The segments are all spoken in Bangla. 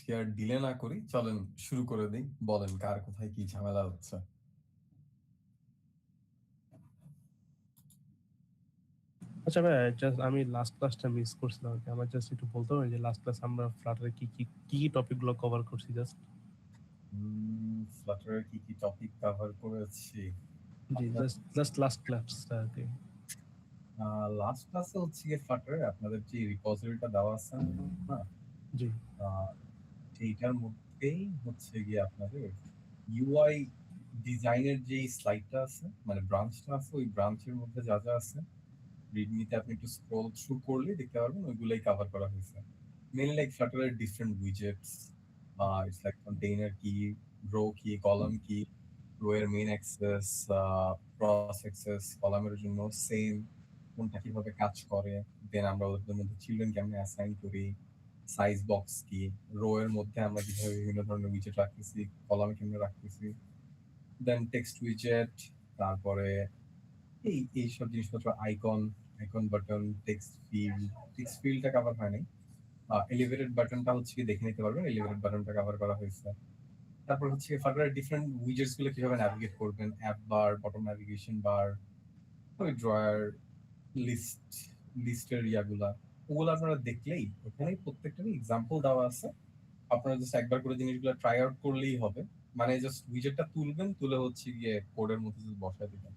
আজকে আর ডিলে না করি, চলেন শুরু করে দিই। বলেন কার কোথায় কি ঝামেলা হচ্ছে? আচ্ছা ভাই, জাস্ট আমি লাস্ট ক্লাসটা মিস করছিলাম আর কি। আমার জাস্ট একটু বলতে পারেন যে লাস্ট ক্লাস আমরা ফ্লাটারে কি কি কি টপিকগুলো কভার করছি জাস্ট? ফ্লাটারের কি কি টপিক কভার করেছি? জি, জাস্ট লাস্ট ক্লাসটা আর কি। লাস্ট ক্লাসে হচ্ছে গিয়ে ফ্লাটারে আপনাদের যে রিপোজিটরিটা দেওয়া আছে না, জি আহ, সেইটার মধ্যেই হচ্ছে গিয়ে আপনাদের ইউআই ডিজাইনের যে স্লাইডটা আছে, মানে ব্রাঞ্চটা আছে, ওই ব্রাঞ্চের মধ্যে যা যা আছে রিডমিতে আপনি একটু স্ক্রল থ্রু করলে দেখতে পারবেন ওইগুলাই কভার করা হয়েছে। মেনলি লাইক ফ্লাটারের different widgets, it's like container কি, রো কি, কলাম কি, রো এর মেইন অ্যাক্সেস, ক্রস অ্যাক্সেস, কলামের জন্য সেম, কোনটা কিভাবে কাজ করে, দেন আমরা ওদের মধ্যে চিলড্রেন কেমনে অ্যাসাইন করি, সাইজ বক্স কি, রো এর মধ্যে আমরা কিভাবে বিভিন্ন ধরনের উইজেট রাখতেছি, কলামে কেমনে রাখতেছি, দেন টেক্সট উইজেট, তারপরে এইসব জিনিসপত্র, আইকন, আইকন বাটন, টেক্সট ফিল্ডটা কভার হয় নাই। এলিভেটেড বাটনটা হচ্ছে কি দেখে নিতে পারবেন, এলিভেটেড বাটনটা কভার করা হয়েছে। তারপর হচ্ছে ফার্দার ডিফারেন্ট উইজেটস গুলো কিভাবে ন্যাভিগেট করবেন, অ্যাপ বার, বটম ন্যাভিগেশন বার, ওই ড্রয়ার, লিস্ট, লিস্টের ইয়াগুলা, ওগুলো আপনারা দেখলেই ওখানে প্রত্যেকটারই এক্সাম্পল দেওয়া আছে। আপনারা জাস্ট একবার করে জিনিসগুলো ট্রাই আউট করলেই হবে। মানে জাস্ট উইজেটটা তুলবেন, তুলে হচ্ছে গিয়ে কোডের মধ্যে জাস্ট বসায় দিবেন।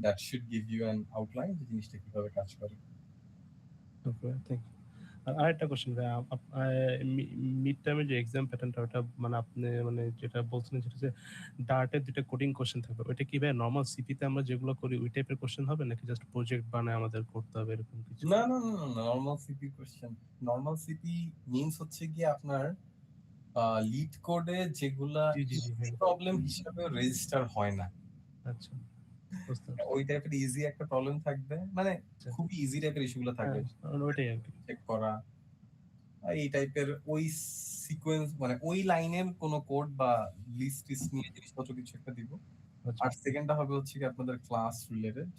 That should give you an outline যে জিনিসটা কিভাবে কাজ করে। ওকে, থ্যাংক ইউ। আর আরেকটা কোশ্চেন ভাই, মিড টার্মের যে এক্সাম প্যাটার্নটা, ওটা মানে আপনি মানে যেটা বলছেন যেটা হচ্ছে ডার্টের দুটো কোডিং কোশ্চেন থাকবে, ওইটা কি ভাই নর্মাল সিপিতে আমরা যেগুলো করি ওই টাইপের কোশ্চেন হবে নাকি জাস্ট প্রজেক্ট বানায় আমাদের করতে হবে এরকম কিছু? না না না না, normal CP question. Normal CP means হচ্ছে গিয়ে আপনার লিড কোডে যেগুলা জি জি জি ইজি হ্যাঁ। প্রবলেম হিসেবে রেজিস্টার হয় না, আচ্ছা, বুঝতে পারছি। ওই টাইপের ইজি একটা প্রবলেম থাকবে, মানে আচ্ছা, খুবই ইজি টাইপের ইস্যুগুলো হ্যাঁ, থাকবে, ওইটাই আর কি। চেক করা, এই টাইপের ওই সিকোয়েন্স, মানে ওই লাইনের কোনো কোড বা লিস্ট টিস্ট নিয়ে জিনিসপত্র কিছু একটা দিব। আচ্ছা আর সেকেন্ডটা হবে হচ্ছে কি আপনাদের ক্লাস রিলেটেড,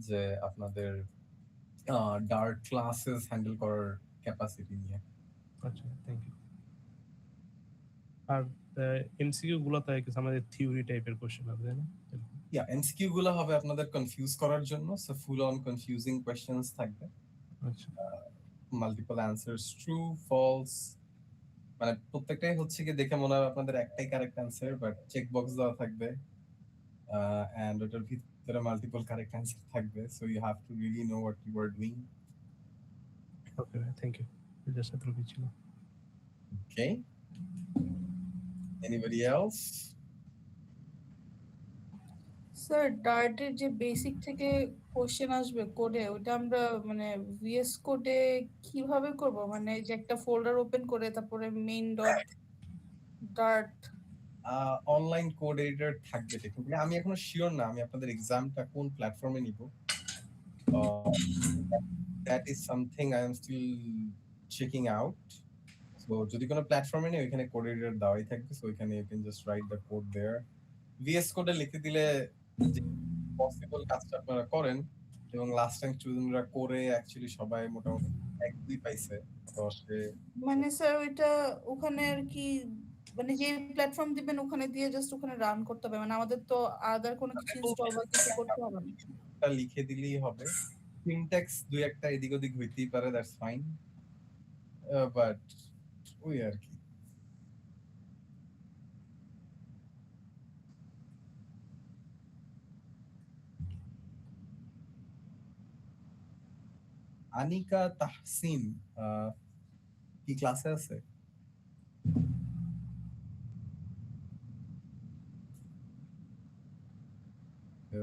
যে আপনাদের ডার্ট ক্লাসেস হ্যান্ডেল করার ক্যাপাসিটি নিয়ে। আচ্ছা, থ্যাংক ইউ। আর এমসিকিউ গুলোতে কিছু আমাদের থিওরি টাইপের কোশ্চেন হবে, তাই না? ইয়া, এমসিকিউ গুলো হবে আপনাদের কনফিউজ করার জন্য, so full on confusing questions থাকবে। আচ্ছা মাল্টিপল অ্যানসার্স, ট্রু, ফলস, মানে প্রত্যেকটাই হচ্ছে কি দেখে মনে হবে আপনাদের একটাই correct answer, but check box দেওয়া থাকবে, এন্ড ওটার ভিতরে মাল্টিপল কারেক্ট অ্যান্সার থাকবে, so you have to really know what you are doing. Okay, thank you. Just এতটুকুই ছিল। Okay, anybody else? স্যার, ডার্টের যে বেসিক থেকে কোশ্চেন আসবে কোডে, ওটা আমরা মানে ভিএস কোডে কিভাবে করব? মানে যে একটা ফোল্ডার ওপেন করে তারপরে main dot Dart. Online code editor থাকবে টেকনিক্যালি, আমি এখনো শিওর না আমি আপনাদের এক্সামটা কোন প্ল্যাটফর্মে নিব। That is something I am still checking out. So যদি কোনো প্ল্যাটফর্মে নেই, ওইখানে কোড এডিটর দেওয়াই থাকবে, সো ওইখানে you can just write the code there. VS কোডে লিখে দিলে যে পসিবল কাজটা আপনারা করেন, এবং লাস্ট টাইম স্টুডেন্টরা করে অ্যাকচুয়ালি সবাই মোটামুটি এক দুই পাইছে 10-এ। মানে স্যার ওইটা ওখানে আর কি, মানে যে প্ল্যাটফর্ম দিবেন ওখানে দিয়ে জাস্ট ওখানে রান করতে হবে, মানে আমাদের তো আদার কোনো কিছু ইনস্টল বা কিছু করতে হবে না? লিখে দিলেই হবে। সিনট্যাক্স দুই একটা এদিক ওদিক হইতেই পারে, দ্যাটস ফাইন, বাট ওই আর কি। আনিকা তাহসিন কি ক্লাসে আছে?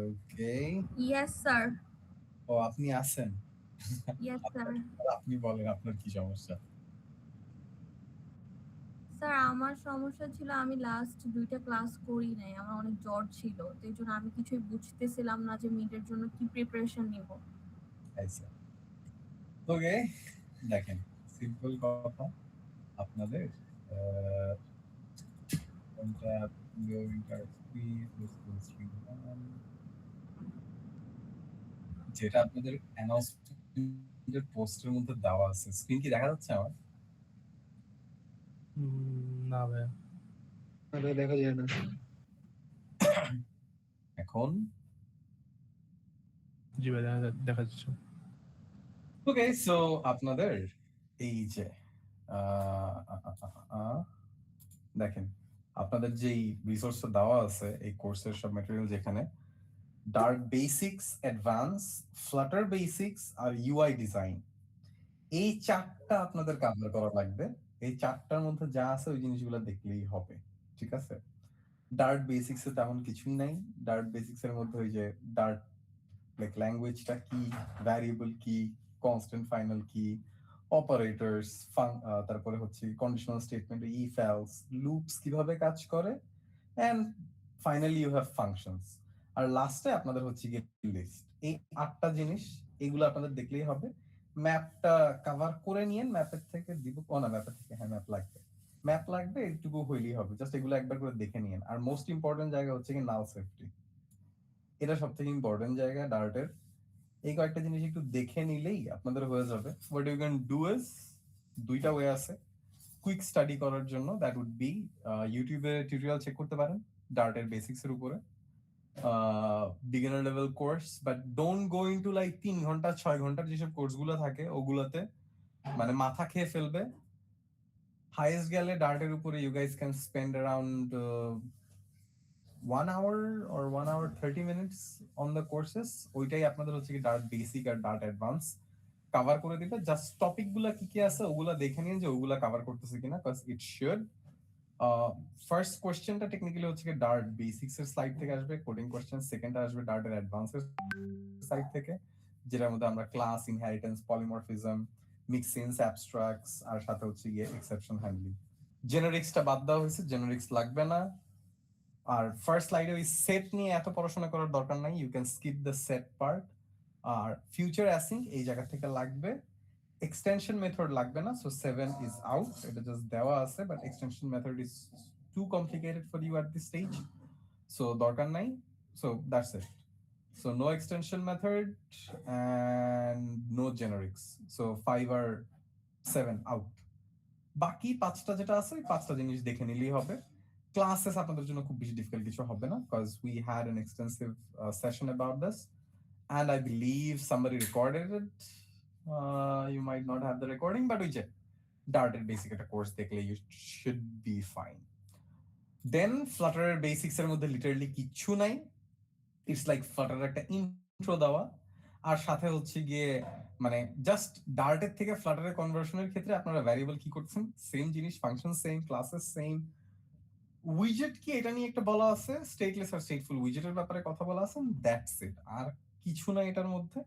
ওকে, Yes, sir. ও আপনি আছেন। Yes, sir. আপনি বলেন আপনার কি সমস্যা। স্যার, আমার সমস্যা ছিল আমি লাস্ট 2টা ক্লাস করি নাই, আমার অনেক জ্বর ছিল, তো এই জন্য আমি কিছুই বুঝতেছিলাম না যে মিডের জন্য কি প্রিপারেশন নিব। আচ্ছা, ওকে, দেখেন সিম্পল কথা, আপনাদের কোনটা যেটা আপনাদের অ্যানাউন্সমেন্টের পোস্টের মধ্যে দেওয়া আছে, স্ক্রিন কি দেখা যাচ্ছে আমার? না ভাইয়া। তাহলে দেখা যায় না। এখন জি ভাই, দেখা যাচ্ছে। ওকে, সো আপনাদের এই যে আহ, আহ, আহ, আহ, আহ, দেখেন আপনাদের যেই রিসোর্সটা দেওয়া আছে এই কোর্সের সব ম্যাটেরিয়াল, যেখানে Dart basics, advance, Flutter basics আর ইউআই ডিজাইন, এই চারটা আপনাদের কভার করা লাগবে। এই চারটার মধ্যে যা আছে ওই জিনিসগুলো দেখলেই হবে, ঠিক আছে? ডার্ট বেসিক্স এ তেমন কিছুই নাই। ডার্ট বেসিক্স এর মধ্যে ওই যে ডার্ট লাইক ল্যাঙ্গুয়েজটা কি, ভ্যারিয়েবল কি, কনস্ট্যান্ট ফাইনাল কি, অপারেটরস, তারপরে হচ্ছে conditional statement, if else, loops কিভাবে কাজ করে, and finally you have functions. আর লাস্টে আপনাদের হচ্ছে গিয়ে লিস্ট। এই আটটা জিনিস, এগুলো আপনাদের দেখলেই হবে। ম্যাপটা কভার করে নিয়েন, ম্যাপের থেকে দিব, ও না ম্যাপের থেকে, হ্যাঁ ম্যাপ লাগবে এইটুকু হইলেই হবে। জাস্ট এগুলো একবার করে দেখে নিয়েন। আর মোস্ট ইম্পর্টেন্ট জায়গা হচ্ছে কি নাল সেফটি, এটা সব থেকে ইম্পর্টেন্ট জায়গা ডার্টের। এই কয়েকটা জিনিস একটু দেখে নিলেই আপনাদের হয়ে যাবে। What you can do is, দুইটা ওয়ে আছে কুইক স্টাডি করার জন্য। দ্যাট উড বি ইউটিউবে টিউটোরিয়াল চেক করতে পারেন ডার্টের বেসিক্স এর উপরে, beginner level course, but don't go into like 3 ঘন্টা 6 ঘন্টার যেসব কোর্সগুলো থাকে ওগুলাতে মানে মাথা খেয়ে ফেলবে। হাইয়েস্ট গেলে ডার্টের উপরে you guys can spend around 1 hour or 1 hour 30 minutes on the courses. ওইটাই আপনাদের হচ্ছে কি ডার্ট বেসিক আর ডার্ট অ্যাডভান্স কভার করে দিবে। জাস্ট টপিক গুলা কি কি আছে ওগুলা দেখে নিন যে ওগুলা কভার করতেছে কিনা, কজ ইট শুড। ফার্স্ট কোশ্চেনটা টেকনিক্যালি হচ্ছে কি ডার্ট বেসিক্স এর সাইড থেকে আসবে কোডিং কোশ্চেন, সেকেন্ডটা আসবে ডার্টের অ্যাডভান্স এর সাইড থেকে, যেটার মধ্যে আমরা ক্লাস, ইনহেরিটেন্স, পলিমরফিজম, মিক্সিনস, অ্যাবস্ট্রাক্টস আর সাথে হচ্ছে গিয়ে এক্সেপশন হ্যান্ডলিং। জেনারিক্সটা বাদ দেওয়া হয়েছে, জেনারিক্স লাগবে না। আর ফার্স্ট স্লাইডে ওই সেট নিয়ে এত পড়াশোনা করার দরকার নাই, you can skip the set part. আর ফিউচার অ্যাসিং এই জায়গা থেকে লাগবে, এক্সটেনশন মেথড লাগবে না। সো 7 ইজ আউট, এটা জাস্ট দেওয়া আছে, but extension method is too complicated for you at this stage, so দরকার নাই। So that's it. So no extension method and no generics. So 5 or 7 out. বাকি পাঁচটা যেটা আছে ওই পাঁচটা জিনিস দেখে নিলেই হবে। ক্লাসেস আপনাদের জন্য খুব বেশি ডিফিকাল্ট কিছু হবে না, because we had an extensive session about this and I believe somebody recorded it. You might not have the recording, but we check Darted basic একটা কোর্স দেখলে you should be fine. Then Flutter basics এর মধ্যে লিটারালি কিচ্ছু নাই। ইটস লাইক ফ্লাটার একটা ইন্ট্রো দেওয়া, আর সাথে হচ্ছে গিয়ে মানে জাস্ট ডার্টের থেকে ফ্লাটারের কনভার্সনের ক্ষেত্রে আপনারা ভ্যারিয়েবল কি করছেন, সেম জিনিস, ফাংশন সেম, ক্লাসেস সেম, উইজেট কি এটা নিয়ে একটা বলা আছে, স্টেটলেস আর স্টেটফুল উইজেটের ব্যাপারে কথা বলা আছে, দ্যাটস ইট, আর কিছু না এটার মধ্যে।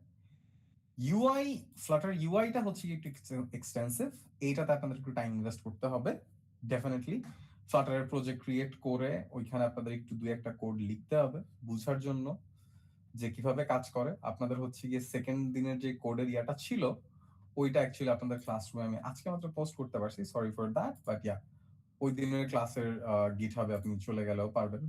ইউআই, ফ্লাটার ইউআইটা হচ্ছে একটু এক্সটেন্সিভ, এইটাতে আপনাদের একটু টাইম ইনভেস্ট করতে হবে ডেফিনেটলি। ফ্লাটারের প্রজেক্ট ক্রিয়েট করে ওইখানে আপনাদের একটু দুই একটা কোড লিখতে হবে বুঝার জন্য যে কিভাবে কাজ করে। আপনাদের হচ্ছে গিয়ে সেকেন্ড দিনের যে কোডের ইয়াটা ছিল ওইটা অ্যাকচুয়ালি আপনাদের ক্লাসরুমে আমি আজকে মাত্র পোস্ট করতে পারছি, sorry for that, but yeah ওই দিনের ক্লাসের গিটহাবে আপনি চলে গেলেও পারবেন।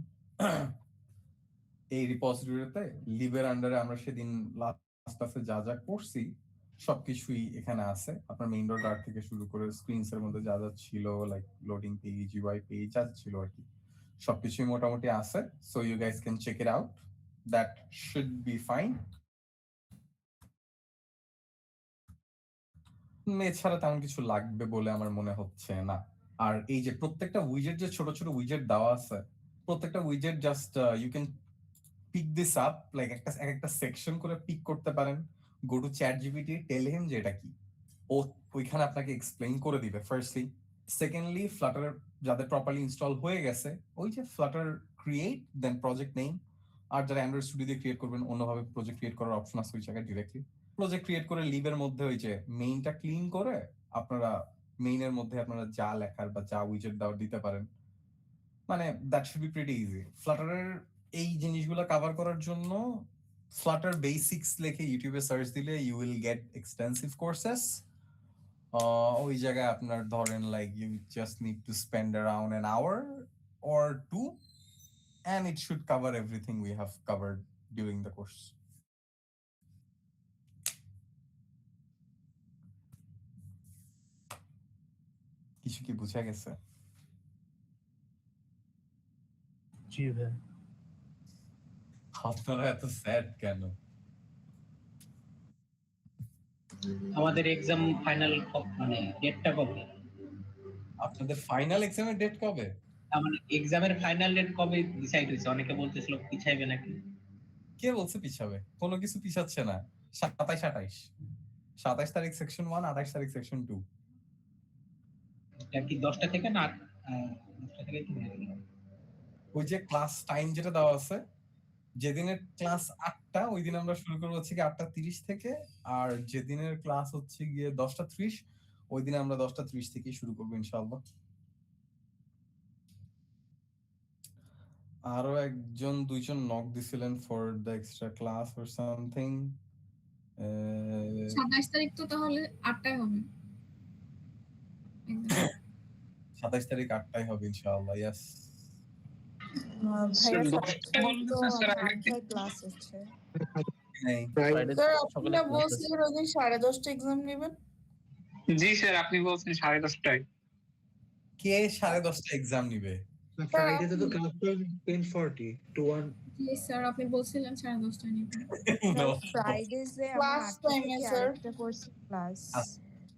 এই রিপোজিটরিতে লিভের আন্ডারে আমরা সেদিন লাস্ট ক্লাসে যা যা করছি সবকিছুই এখানে আছে। আপনার মেইন ডট আর্ট থেকে শুরু করে স্ক্রিনস এর মধ্যে যা যা ছিল, like loading page, UI page যা ছিল আর কি, সবকিছুই মোটামুটি আছে। So you guys can check it out, that should be fine. এছাড়া তেমন কিছু লাগবে বলে আমার মনে হচ্ছে না। আর এই যে প্রত্যেকটা উইজেট, যে ছোট ছোট উইজেট দেওয়া আছে, প্রত্যেকটা উইজেট just you can pick this up, like একটা সেকশন করে পিক করতে পারেন। Go to ChatGPT, tell him যে এটা কি, ও ওইখানে আপনাকে এক্সপ্লেইন করে দিবে ফার্স্টলি। সেকেন্ডলি, ফ্লাটার যাদের প্রপারলি ইনস্টল হয়ে গেছে, ওই যে Flutter create then project name, আর যারা অ্যান্ড্রয়েড স্টুডিও দিয়ে ক্রিয়েট করবেন অন্যভাবে প্রজেক্ট ক্রিয়েট করার অপশন আছে ওই জায়গায় ডিরেক্টলি। প্রজেক্ট ক্রিয়েট করে লিভের মধ্যে ওই যে মেইনটা ক্লিন করে আপনারা মেইনের মধ্যে আপনারা যা লেখার বা যা উইজেট দাও দিতে পারেন, মানে that should be pretty easy. ফ্লাটারের এই জিনিসগুলো কভার করার জন্য ফ্লাটার বেসিক্স লিখে ইউটিউবে সার্চ দিলে you will get extensive courses. ওই জায়গায় আপনার ধরেন like you just need to spend around an hour or two and it should cover everything we have covered during the course. কিছু কি বুঝা গেছে? জি ভাই। আপনারা এত স্যাড কেন? আমাদের এক্সাম ফাইনাল মানে ডেটটা কবে? আপনাদের ফাইনাল এক্সামের ডেট কবে? মানে এক্সামের ফাইনাল ডেট কবে ডিসাইড হয়েছে? অনেকে বলতেছিল পিছাইবে নাকি। কে বলছে পিছাবে? কোনো কিছু পিছাচ্ছে না। 27 27 তারিখ সেকশন 1, 28 তারিখ সেকশন 2। এটা কি 10টা থেকে না 10টা থেকে কি? ওই যে ক্লাস টাইম যেটা দেওয়া আছে, যেদিনের ক্লাস 8টা ওই দিন আমরা শুরু করবো হচ্ছে কি 8:30 থেকে, আর যেদিনের ক্লাস হচ্ছে গিয়ে 10:30 ওই দিন আমরা 10:30 থেকে শুরু করবো ইনশাআল্লাহ। আরো একজন দুইজন নক দিছিলেন for the extra class or something. 27 তারিখ তো তাহলে 8টায় হবে। 27 তারিখ 8টায় হবে ইনশাআল্লাহ। ইয়েস। ক্লাস হচ্ছে। নেই। ফ্রাইডে স্যার সকালে আপনারা ক্লাস আছে। বলছিলেন ওই দিন 10:30 এক্সাম নেবেন। জি স্যার, আপনি বলছেন 10:30টায়। কে 10:30 এক্সাম নিবে? ফ্রাইডেতে তো ক্লাস 10:40 to 1. জি স্যার, আপনি বলছিলেন 10:30টায় নেবেন। No. ফ্রাইডেজে আমার Class 8টা time এ থেকে স্যার। আরেকটা কোর্স ক্লাস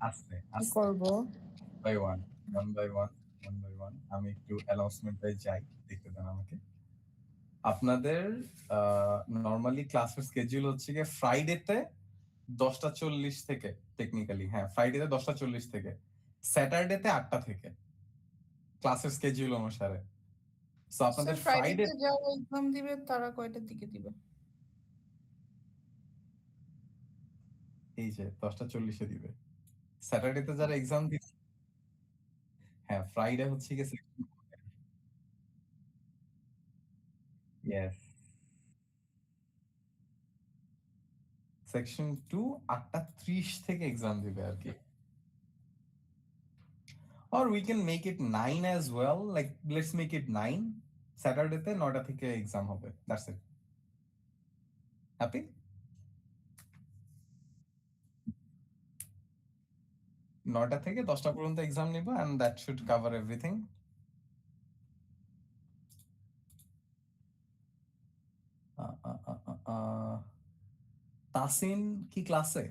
আস্তে কি আস্তে করব? one by one আমি একটু অ্যানাউন্সমেন্টে যাই, দেখতে দেন আমাকে। আপনাদের নরমালি ক্লাসের স্কেডিউল হচ্ছে গিয়ে ফ্রাইডেতে 10:40 থেকে, টেকনিক্যালি হ্যাঁ ফ্রাইডেতে 10:40 থেকে, স্যাটারডেতে 8টা থেকে ক্লাসের স্কেডিউল অনুসারে। সো আপনাদের ফ্রাইডে ফ্রাইডেতে যারা এক্সাম দিবে তারা কয়টার দিকে দিবে? এই যে 10:40 দিবে। স্যাটারডেতে যারা এক্সাম দিবে, হ্যাঁ ফ্রাইডে হচ্ছে গিয়ে ইয়েস সেকশন 2 8:30 থেকে এক্সাম দিবে আর কি। Or we can make it 9 as well. Like, let's make it 9. Saturday তে 9টা থেকে এক্সাম হবে। That's it. Happy? নয়টা থেকে 10টা পর্যন্ত এক্সাম নিব and that should cover everything. Tasin কি ক্লাসে?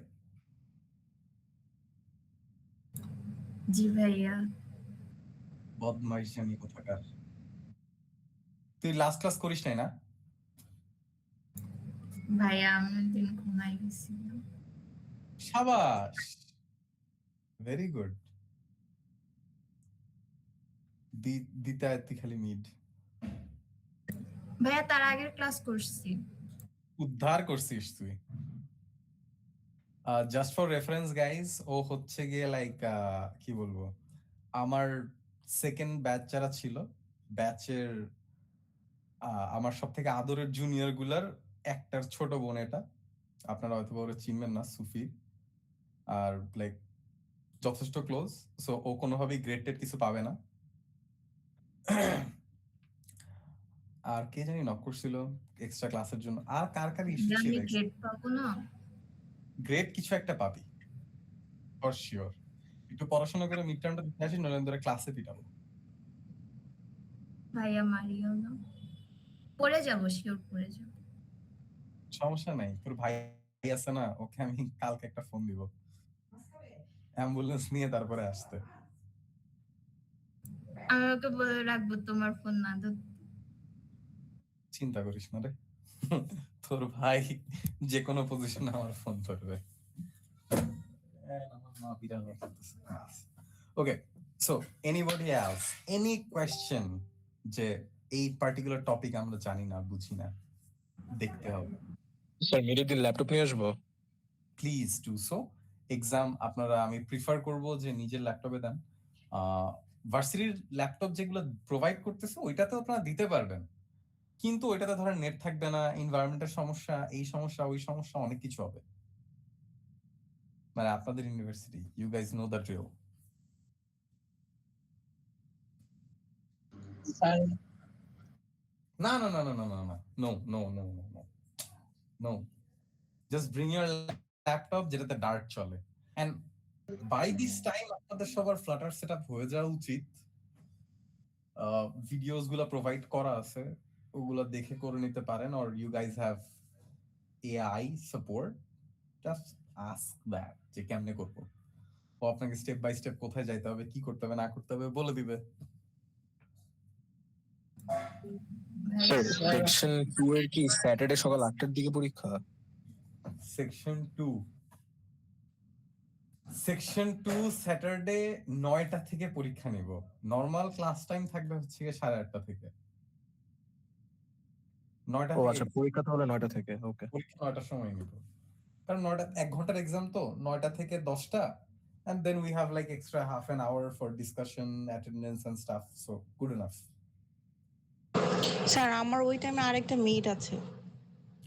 জি ভাইয়া। বদমাইশ জানি কোথাকার। তুই লাস্ট ক্লাস করিস নাই না? ভাইয়া আমি দিন ঘুমাই গেছিলাম। শাবাশ, ভেরি গুড। দিতে আয়ত্তি খালি মিড ভাইয়া তার আগের ক্লাস করছি। উদ্ধার করছিস তুই। জাস্ট ফর রেফারেন্স গাইজ, ও হচ্ছে গিয়ে লাইক কি বলবো, আমার সেকেন্ড ব্যাচ যারা ছিল ব্যাচের আমার সব থেকে আদরের জুনিয়র গুলার একটার ছোট বোন। এটা আপনারা হয়তো ওরা চিনবেন না, সুফি। আর লাইক যথেষ্ট ক্লোজ। সো ও কোনোভাবেই গ্রেডেড কিছু পাবে না। আর কে জানি নক করছিল এক্সট্রা ক্লাসের জন্য। আর কার কার ইস্যু আমি ছিল? গ্রেড পাবো না। গ্রেড কিছু একটা পাবি ফর শিওর। একটু পড়াশোনা করে মিড টার্মটা দিতে আসিস, নইলে ধরে ক্লাসে পিটাবো। ভাইয়া মারিও না। পড়ে যাবো, শিওর পড়ে যাবো। সমস্যা নাই, তোর ভাই আছে না, ওকে আমি কালকে একটা ফোন দিব অ্যাম্বুলেন্স নিয়ে তারপরে আসতে। আমি ওকে বলে রাখবো তোমার ফোন না ধরতে। চিন্তা করিস না রে, তোর ভাই যে কোনো পজিশনে আমার ফোন ধরবে। Okay, so anybody else, any question? যে এই পার্টিকুলার টপিক আমরা জানি না, বুঝি না, দেখতে হবে। স্যার মেরে দিন ল্যাপটপ নিয়ে আসবো। Please do so. এক্সাম আপনারা, আমি প্রিফার করব যে নিজের ল্যাপটপে দেন। ভার্সিটির ল্যাপটপ যেগুলো প্রোভাইড করতেছে ওইটাতে আপনারা দিতে পারবেন, কিন্তু ওইটাতে ধরেন নেট থাকবে না, এনভায়রনমেন্টের সমস্যা, এই সমস্যা ওই সমস্যা, অনেক কিছু হবে। মানে আপনাদের university, you guys know the drill. Sir না না না না না না না, no no no no no no, just bring your laptop যেটাতে ডার্ট চলে। এন্ড বাই দিস টাইম আপনাদের সবার ফ্লাটার সেটআপ হয়ে যাওয়া উচিত। ভিডিওস গুলা প্রোভাইড করা আছে, ওগুলা দেখে করে নিতে পারেন, or you guys have AI support, just ask that যে কেমনে করবো। ও আপনাকে স্টেপ বাই স্টেপ কোথায় যাইতে হবে, কি করতে হবে না করতে হবে বলে দিবে। সেকশন 2 এর কি স্যাটারডে সকাল 8টার দিকে পরীক্ষা? সেকশন 2 স্যাটারডে 9টা থেকে পরীক্ষা নিব। নরমাল ক্লাস টাইম থাকবে হচ্ছে 8:30 থেকে 9টা ও থেকে আচ্ছা, পরীক্ষা তাহলে 9টা থেকে। ওকে, পরীক্ষা 9টার সময় নিব, কারণ 9টা 1 ঘন্টার এক্সাম, তো 9টা থেকে 10টা, and then we have like extra half an hour for discussion, attendance and stuff, so good enough. Sir আমার ওই টাইমে আরেকটা মিট আছে,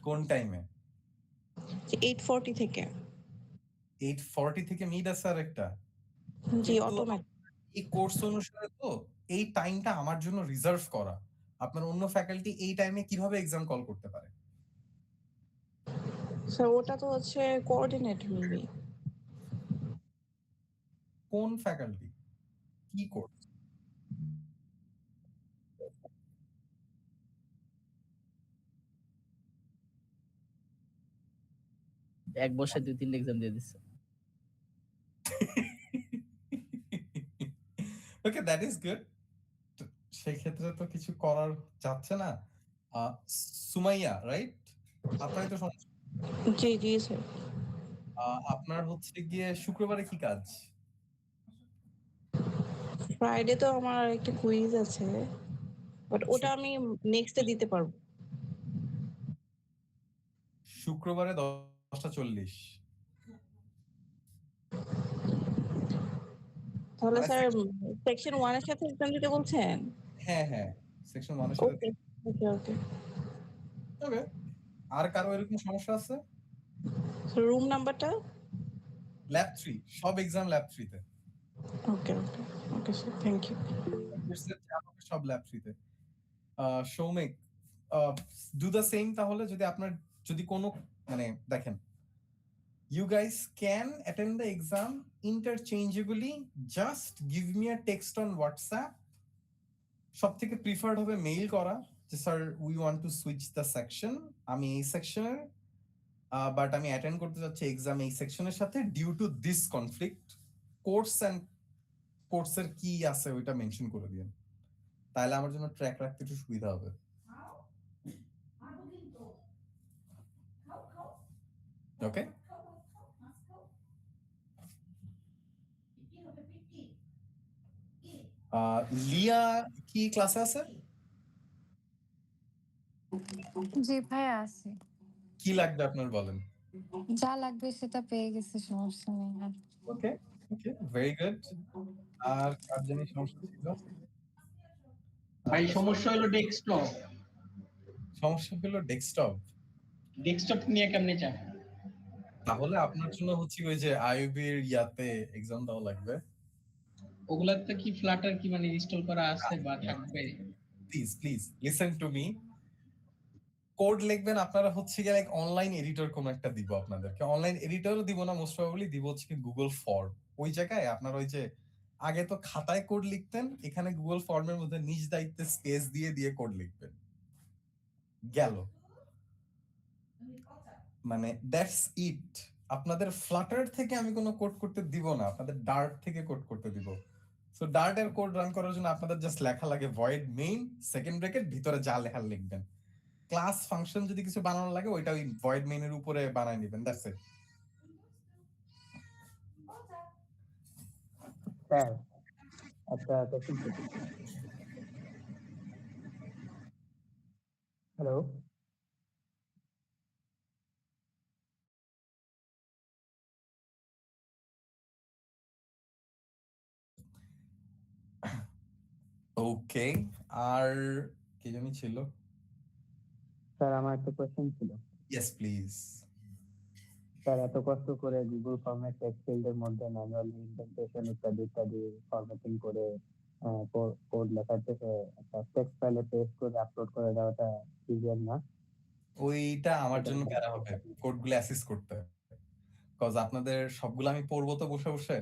কোন টাইমে? 8:40 থেকে। 8:40 থেকে মিড আছে আর একটা? জি, কিন্তু অটোমেটিক। এই কোর্স অনুসারে তো এই টাইমটা আমার জন্য রিজার্ভ করা। আপনার অন্য ফ্যাকাল্টি এই টাইমে কিভাবে এক্সাম কল করতে পারে? স্যার ওটা তো হচ্ছে কোঅর্ডিনেটর মেবি। কোন ফ্যাকাল্টি, কি কোর্স? এক বছর 2-3 এক্সাম দিয়ে দিচ্ছে। ওকে, দ্যাট ইজ গুড। সেই ক্ষেত্রে তো কিছু করার যাচ্ছে না। সুমাইয়া, রাইট? আপনারই তো সমস্যা। জি জি স্যার। আপনার হচ্ছে গিয়ে শুক্রবারে কি কাজ? ফ্রাইডে তো আমার একটা কুইজ আছে, বাট ওটা আমি নেক্সট ডে দিতে পারবো। শুক্রবারে 10:40। তাহলে স্যার সেকশন 1 এর সাথে এক্সাম দিতে বলছেন? হ্যাঁ হ্যাঁ, সেকশন 1 এর সাথে। ওকে ওকে ওকে। ওকে, আর কারো এরকম সমস্যা আছে? রুম নাম্বারটা? ল্যাব 3, সব এক্সাম ল্যাব 3 তে। ওকে ওকে ওকে স্যার, থ্যাংক ইউ। সব ল্যাব 3 তে। Soumik, do the same. তাহলে যদি কোনো মানে দেখেন, you guys can attend the exam interchangeably, just give me a text on WhatsApp. সব থেকে প্রিফার্ড হবে মেইল করা যে sir we want to switch the section, আমি এই সেকশনের বাট আমি অ্যাটেন্ড করতে যাচ্ছি এক্সাম এই সেকশনের সাথে, ডিউ টু দিস কনফ্লিক্ট, কোর্সের কি আছে ওইটা মেনশন করে দিন, তাহলে আমার জন্য ট্র্যাক রাখতে একটু সুবিধা হবে। ওকে, লিয়া কি ক্লাসে আছে? জি ভাই আছে। কি লাগবে আপনার বলেন। যা লাগবে সেটা পেয়ে গেছে, সমস্যা নেই। আর ওকে ওকে, ভেরি গুড। আর কার জানি সমস্যা ছিল? ভাই সমস্যা হলো ডেস্কটপ। সমস্যা হলো ডেস্কটপ নিয়ে কেমনে চান? তাহলে আপনার জন্য হচ্ছে ওই যে আইবির ইয়াতে এক্সাম দেওয়া লাগবে। ওগুলাতে কি ফ্লাটার কি মানে ইনস্টল করা আছে বা থাকবে? Please listen to me. Code লিখবেন আপনারা হচ্ছে গিয়ে লাইক অনলাইন এডিটর কোন একটা দিব আপনাদেরকে। অনলাইন এডিটরও দিব না, মোস্ট প্রবাবলি দিব হচ্ছে গুগল ফর্ম। ওই জায়গায় আপনার ওই যে আগে তো খাতায় কোড লিখতেন, এখানে গুগল ফর্মের মধ্যে নিজ দায়িত্বে স্পেস দিয়ে কোড লিখবেন। গেল, মানে দ্যাটস ইট। আপনাদের ফ্লাটার থেকে আমি কোনো কোড করতে দিব না, আপনাদের ডার্ট থেকে কোড করতে দিব। সো ডার্ট এর কোড রান করার জন্য আপনাদের জাস্ট লেখা লাগে ভয়েড মেইন সেকেন্ড ব্র্যাকেট, ভিতরে যা লেখা লিখবেন। ক্লাস ফাংশন যদি কিছু বানানো লাগে ওইটা ওই ভয়েড মেইনের উপরে বানায় নেবেন, দ্যাটস ইট। স্যার আচ্ছা কোশ্চেন। হ্যালো ওকে, আর কি জানি ছিল? স্যার আমার একটা কোশ্চেন ছিল। Yes please. স্যার এত কষ্ট করে গুগল ফর্মে টেক্সট ফিল্ডের মধ্যে ম্যানুয়ালি ইনডেন্টেশন ইত্যাদি ফরম্যাটিং করে কোড লেখার থেকে একটা টেক্সট ফাইলে পেস্ট করে আপলোড করে দেওয়াটা ইজিয়ার না? ওইটা আমার জন্য প্যারা হবে কোডগুলো অ্যাসিস্ট করতে। কজ আপনাদের সবগুলো আমি পড়বো তো বসে বসে,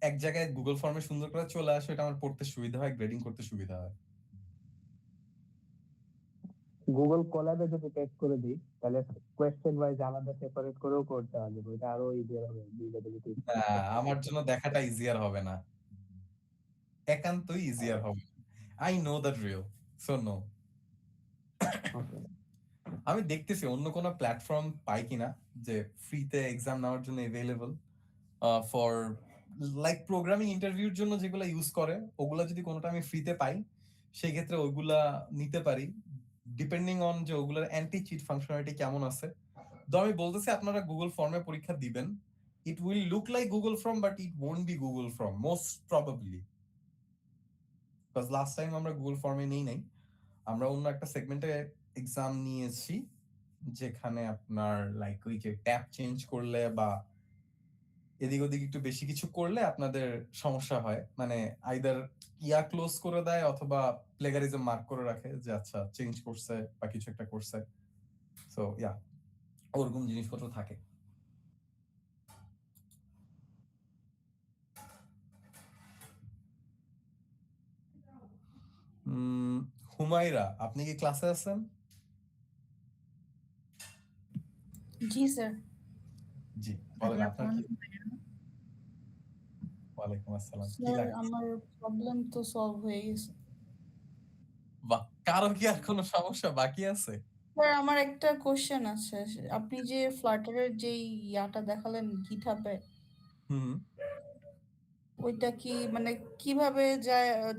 এক জায়গায় গুগল ফর্মে সুন্দর করে চলে আসে, এটা আমার পড়তে সুবিধা হয়, গ্রেডিং করতে সুবিধা হয়। গুগল কোলাবে যদি টেস্ট করে দিই তাহলে কোয়েশ্চেন ওয়াইজ আলাদা সেপারেট করেও করতে হবে, এটা আরো ইজিয়ার হবে রিডেবিলিটি। আমার জন্য দেখাটা ইজিয়ার হবে না, একান্তই ইজিয়ার হবে। I know that real, so no. আমি দেখতেছি অন্য কোনো প্ল্যাটফর্ম পাই কিনা যে ফ্রিতে এক্সাম নেওয়ার জন্য अवेलेबल ফর লাইক প্রোগ্রামিং ইন্টারভিউর জন্য যেগুলো ইউজ করে, ওগুলা যদি কোনোটা আমি ফ্রিতে পাই সেই ক্ষেত্রে ওইগুলা নিতে পারি, ডিপেন্ডিং অন যে ওগুলার অ্যান্টি চিট ফাংশনালিটি কেমন আছে। তো আমি বলতেছি আপনারা গুগল ফর্মে পরীক্ষা দিবেন, it will look like Google form but it won't be Google form most probably, because last time আমরা গুগল ফর্মে নেই নাই, আমরা অন্য একটা সেগমেন্টে এক্সাম নিয়েছি যেখানে আপনার লাইক ওই যে ট্যাব চেঞ্জ করলে বা এদিক ওদিক একটু বেশি কিছু করলে আপনাদের সমস্যা হয়, মানে আইদার ইয়া ক্লোজ করে দেয় অথবা প্লেগারিজম মার্ক করে রাখে যে আচ্ছা চেঞ্জ করছে বা কিছু একটা করছে। সো ইয়া ওরকম জিনিসপত্র থাকে। হুমায়রা, আপনি কি ক্লাসে আছেন? জি স্যার। জি বলেন আপনার কি। ওয়ালাইকুম আসসালাম। কি স্যার লাগে? আমার প্রবলেম তো সলভ হয়ে গেছে। বাহ, কারো কি আর কোনো সমস্যা বাকি আছে? স্যার আমার একটা কোশ্চেন আছে, আপনি যে ফ্লাটারের যে ইয়াটা দেখালেন গিটহাবে, ওইটা কি মানে কিভাবে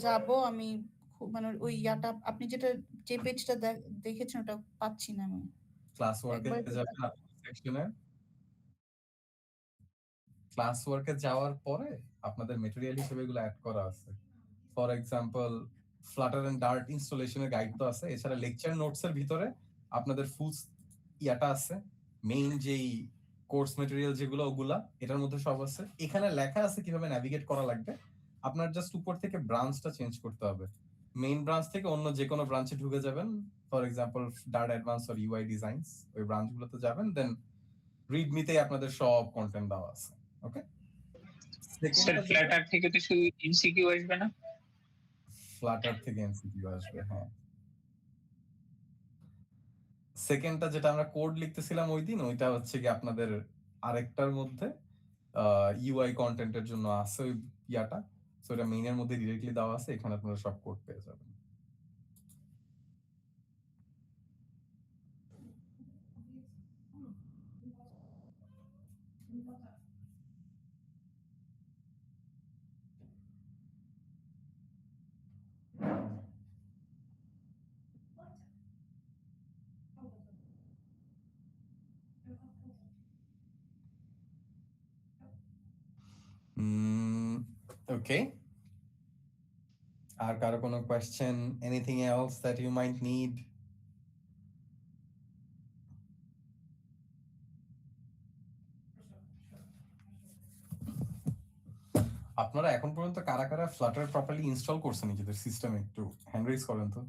যাব আমি, মানে ওই ইয়াটা আপনি যেটা যে পেজটা দেখেছেন ওটা পাচ্ছি না আমি। ক্লাস ওয়ার্কে যাবেন সেকশনে, ক্লাস ওয়ার্কে যাওয়ার পরে আপনাদের ম্যাটেরিয়াল হিসেবে এগুলো অ্যাড করা আছে। For example Flutter and Dart ইনস্টলেশনের গাইড তো আছে, এছাড়া লেকচার নোটস এর ভিতরে আপনাদের ফুল ইয়াটা আছে, মেইন যেই কোর্স ম্যাটেরিয়াল যেগুলো ওগুলা এটার মধ্যে সব আছে। এখানে লেখা আছে কিভাবে নেভিগেট করা লাগবে, আপনার জাস্ট উপর থেকে ব্রাঞ্চটা চেঞ্জ করতে হবে, মেইন ব্রাঞ্চ থেকে অন্য যে কোনো ব্রাঞ্চে ঢুকে যাবেন, for example Dart advance or UI designs, ওই ব্রাঞ্চগুলোতে যাবেন, দেন রিডমিতেই আপনাদের সব কন্টেন্ট দেওয়া আছে। ওকে স্যার ফ্ল্যাটার থেকে তো শুধু এমসিকিউ আসবে না? ফ্লাটার থেকে এমসিকিউ আসবে, হ্যাঁ। সেকেন্ডটা যেটা আমরা কোড লিখতেছিলাম ওই দিন, ওইটা হচ্ছে কি আপনাদের আরেকটার মধ্যে ইউআই কন্টেন্টের জন্য আছে ওই ইয়াটা, সো এটা মেইনের মধ্যে ডিরেক্টলি দেওয়া আছে, এখানে আপনারা সব কোড পেয়ে যাবেন। Okay. আর কারো কোনো question, anything else that you might need? আপনারা এখন পর্যন্ত কারা কারা ফ্লাটার প্রপারলি ইনস্টল করছেন নিজেদের সিস্টেমে, একটু হ্যান্ড রেজ করেন তো।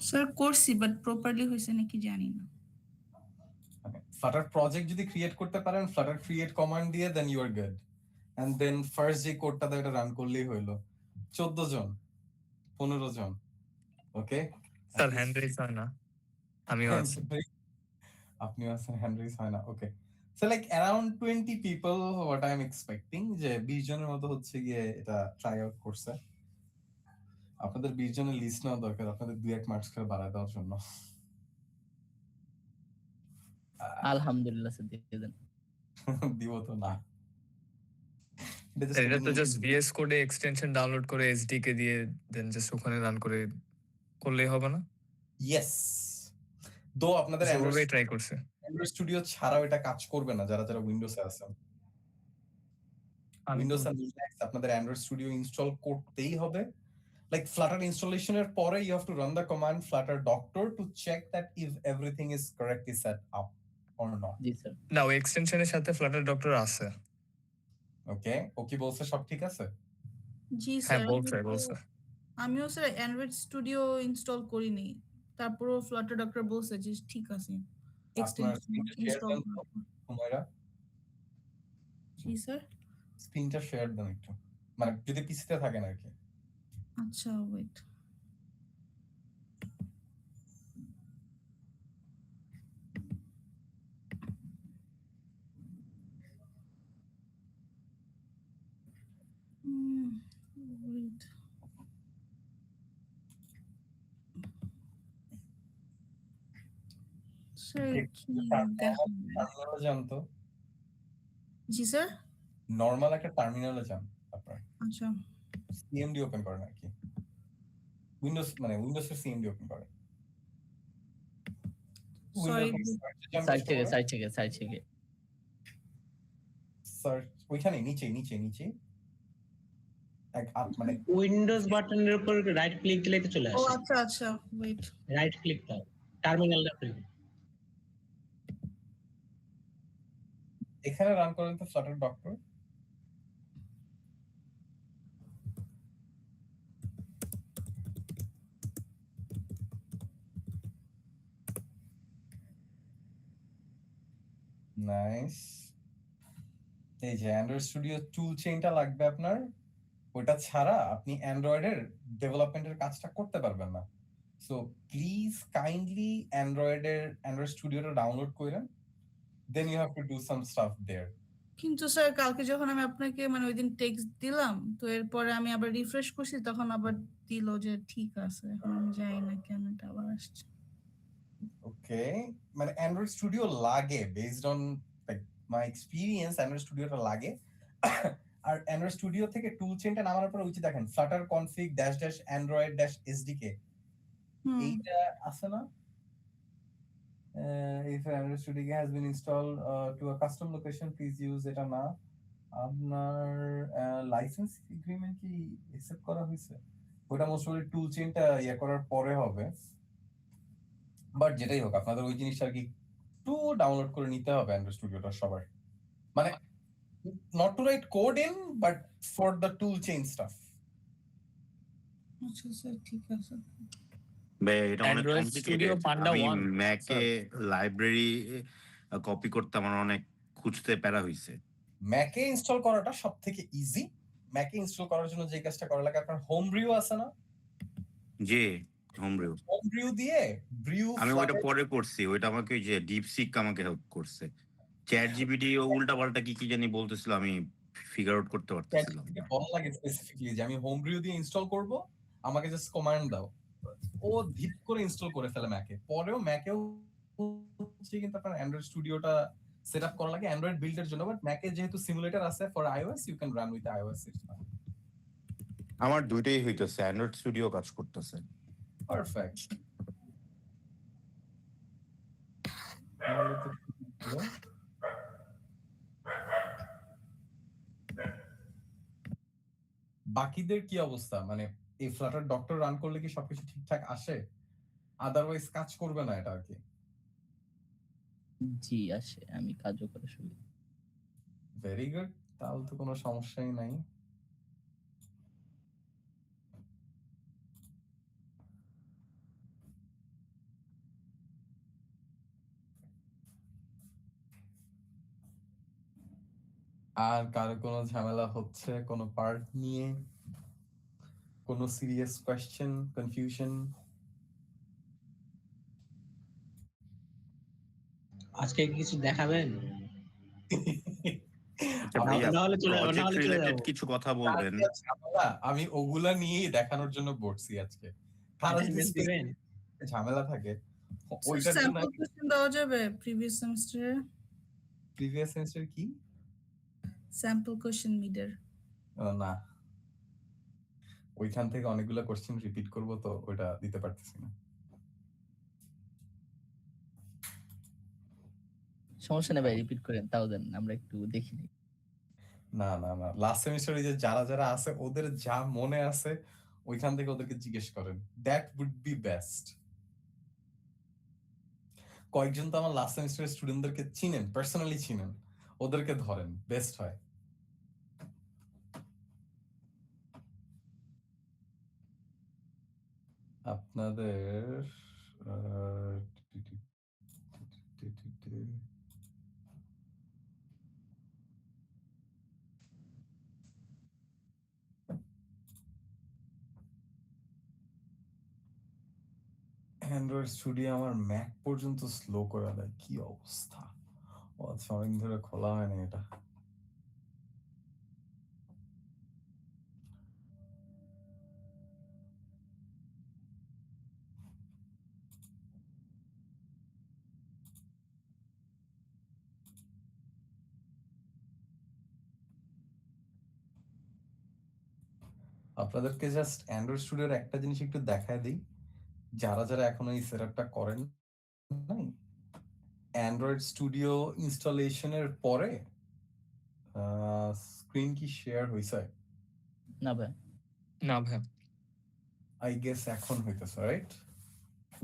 স্যার করছি বাট প্রপারলি হয়েছে নাকি জানি না। ফ্লাটার প্রজেক্ট যদি ক্রিয়েট করতে পারেন, ফ্লাটার ক্রিয়েট কমান্ড দিয়ে then you are good, and then first যে কোডটা দেয় এটা রান করলেই হলো। 14 জন 15 জন, ওকে স্যার হ্যান্ড রেজ হয় না, আমিও আছি। আপনিও আছেন, হ্যান্ড রেজ হয় না, okay. So like around 20 people what I am expecting, যে 20 জনের মতো হচ্ছে গিয়ে এটা ট্রাই আউট করছে। আপনাদের 20 জনের লিস্ট নেওয়া দরকার আপনাদের 2-1 মার্কস করে বাড়ায় দেওয়ার জন্য। আলহামদুলিল্লাহ স্যার দিয়ে দেন। দিব তো না, এটা তো জাস্ট ভিএস কোডে এক্সটেনশন ডাউনলোড করে এসডিকে দিয়ে দেন জাস্ট ওখানে রান করে করলেই হবে না? ইয়েস, দো আপনাদের অ্যান্ড্রয়েড ট্রাই করছে, অ্যান্ড্রয়েড স্টুডিও ছাড়াও এটা কাজ করবে না যারা যারা উইন্ডোজে আছেন। উইন্ডোজ আর লিনাক্স আপনাদের অ্যান্ড্রয়েড স্টুডিও ইনস্টল করতেই হবে। লাইক ফ্লাটার ইনস্টলেশনের পরে you have to run the command Flutter doctor to check that if everything is correctly set up or not. জি স্যার। না ওই এক্সটেনশনের সাথে ফ্লাটার ডক্টর আছে। ওকে, ও কি বলছে সব ঠিক আছে? জি হ্যাঁ স্যার বলছে। আমিও স্যার অ্যান্ড্রয়েড স্টুডিও ইনস্টল করিনি, তারপরও ফ্লাটার ডক্টর বলছে যে ঠিক আছে। আপনার এক্সটেনশন স্ক্রিনটা শেয়ার ইনস্টল দেন তো হুমায়রা, জি স্যার। স্ক্রিনটা শেয়ার দেন একটু, মানে যদি পিসিতে থাকেন আর কি। আচ্ছা ওয়েট। ওয়েট স্যার কি দেখাবো? টার্মিনালে যান তো, জি স্যার। নরমাল একটা টার্মিনালে যান আপনার, আচ্ছা সিএমডি ওপেন করেন আর কি, উইন্ডোজ মানে উইন্ডোজের সিএমডি ওপেন করেন। সরি সাইড থেকে সার্চ ওইখানে নিচে নিচে নিচে মানে উইন্ডোজ বাটনের উপর রাইট ক্লিক দিলে তো চলে ও আসে। আচ্ছা আচ্ছা ওয়েট। রাইট ক্লিক দাও, টার্মিনালটা খুলবে। এখানে রান করেন তো ফ্লাটার ডক্টর। নাইস। এই যে অ্যান্ড্রয়েড স্টুডিও টুল চেইনটা লাগবে আপনার, ওটা ছাড়া আপনি অ্যান্ড্রয়েডের ডেভেলপমেন্টের কাজটা করতে পারবেন না। সো প্লিজ কাইন্ডলি অ্যান্ড্রয়েড স্টুডিওটা ডাউনলোড করেন, then you have to do some stuff there. কিন্তু স্যার কালকে যখন আমি আপনাকে মানে ওই দিন টেক্সট দিলাম, তো এরপরে আমি আবার রিফ্রেশ করছি, তখন আবার দিল যে ঠিক আছে। এখন আমি জানি না কেন এটা আবার আসছে। ওকে, মানে অ্যান্ড্রয়েড স্টুডিও লাগে based on like my experience, Android স্টুডিওটা লাগে। আর অ্যান্ড্রয়েড স্টুডিও থেকে টুল চেইনটা নামানোর পর উচিত দেখেন Flutter config dash dash Android dash SDK, এইটা আছে না? If Android Studio has been installed to a custom location, please use এটা না। আপনার লাইসেন্স এগ্রিমেন্ট কি অ্যাকসেপ্ট করা হয়েছে? ওটা মোস্ট প্রবাবলি টুল চেইনটা ইয়া করার পরে হবে। বাট যেটাই হোক আপনাদের ওই জিনিসটা আর কি একটু ডাউনলোড করে নিতে হবে অ্যান্ড্রয়েড স্টুডিওটা সবার, মানে not to write code in but for the tool chain stuff. আচ্ছা স্যার ঠিক আছে। এটা অনেক কমপ্লিকেটেড। আমি ম্যাকে লাইব্রেরি কপি করতে আমার অনেক খুঁজতে প্যারা হইছে। ম্যাকে ইনস্টল করাটা সবথেকে ইজি। ম্যাকে ইনস্টল করার জন্য যে কাজটা করা লাগে, আপনার হোম ব্রিউ আছে না? যে হোম ব্রিউ, হোম ব্রিউ দিয়ে ব্রিউ আমি ওইটা পরে করছি, ওইটা আমাকে ওই যে ডিপসিক আমাকে হেল্প করছে। চ্যাট জিপিটি ও উল্টা পাল্টা কি কি জানি বলতেছিল, আমি ফিগার আউট করতে পারতেছিলাম না। বলা লাগে স্পেসিফিকলি যে আমি হোম ব্রিউ দিয়ে ইনস্টল করব, আমাকে জাস্ট কমান্ড দাও, ও ধিপ করে ইনস্টল করে ফেলে ম্যাকে। পরেও ম্যাকেও হচ্ছে কিন্তু আপনার অ্যান্ড্রয়েড স্টুডিওটা সেটআপ করা লাগে অ্যান্ড্রয়েড বিল্ডের জন্য, বাট ম্যাকে যেহেতু সিমুলেটর আছে for iOS, you can run with iOS. আমার দুইটাই হইতেছে, অ্যান্ড্রয়েড স্টুডিও কাজ করতেছে। পারফেক্ট। বাকিদের কি অবস্থা? মানে এই ফ্লাটার ডক্টর রান করলে কি সবকিছু ঠিকঠাক আসে? আদারওয়াইজ কাজ করবে না এটা আর কি? জি আসে, আমি কাজও করে শুনি। ভেরি গুড, তাহলে তো কোনো সমস্যাই নাই। আর কারো কোনো ঝামেলা হচ্ছে কোনো পার্ট নিয়ে, কোনো সিরিয়াস কোয়েশ্চেন, কনফিউশন? আজকে কিছু দেখাবেন? আচ্ছা ভাইয়া, প্রজেক্ট রিলেটেড কিছু কথা বলবেন। আমি ওগুলা নিয়েই দেখানোর জন্য বসছি আজকে। ঝামেলা থাকে ওইটার জন্য। স্যাম্পল কোশ্চেন দেওয়া যাবে প্রিভিয়াস সেমিস্টারে? প্রিভিয়াস সেমিস্টার কি স্যাম্পল কোশ্চেন মিডের? না, ওইখান থেকে অনেকগুলো কোশ্চেন রিপিট করব, তো ওইটা দিতে পারতেছি না। সমস্যা নেই ভাই, রিপিট করেন, তাও দেন আমরা একটু দেখি নিই। না না না, লাস্ট সেমিস্টারে যে যারা যারা আছে ওদের যা মনে আছে ওইখান থেকে ওদেরকে জিজ্ঞেস করেন, দ্যাট উড বি বেস্ট। কয়েকজন তো আমার লাস্ট সেমিস্টারের স্টুডেন্টদেরকে চিনেন, পার্সোনালি চিনেন, ওদেরকে ধরেন, বেস্ট হয়। আপনাদের অ্যান্ড্রয়েড স্টুডিও আমার ম্যাক পর্যন্ত স্লো করে দেয়, কি অবস্থা! ও আচ্ছা, অনেকদিন ধরে খোলা হয়নি এটা। আপনাদেরকে জাস্ট অ্যান্ড্রয়েড স্টুডিওর একটা জিনিস একটু দেখায় দিই, যারা যারা এখনো এই সেটআপটা করেন নাই। অ্যান্ড্রয়েড স্টুডিও ইনস্টলেশনের পরে স্ক্রিন কি শেয়ার হইছে? না ভাই। না ভাই। আই গেস এখন হইতেছে, রাইট?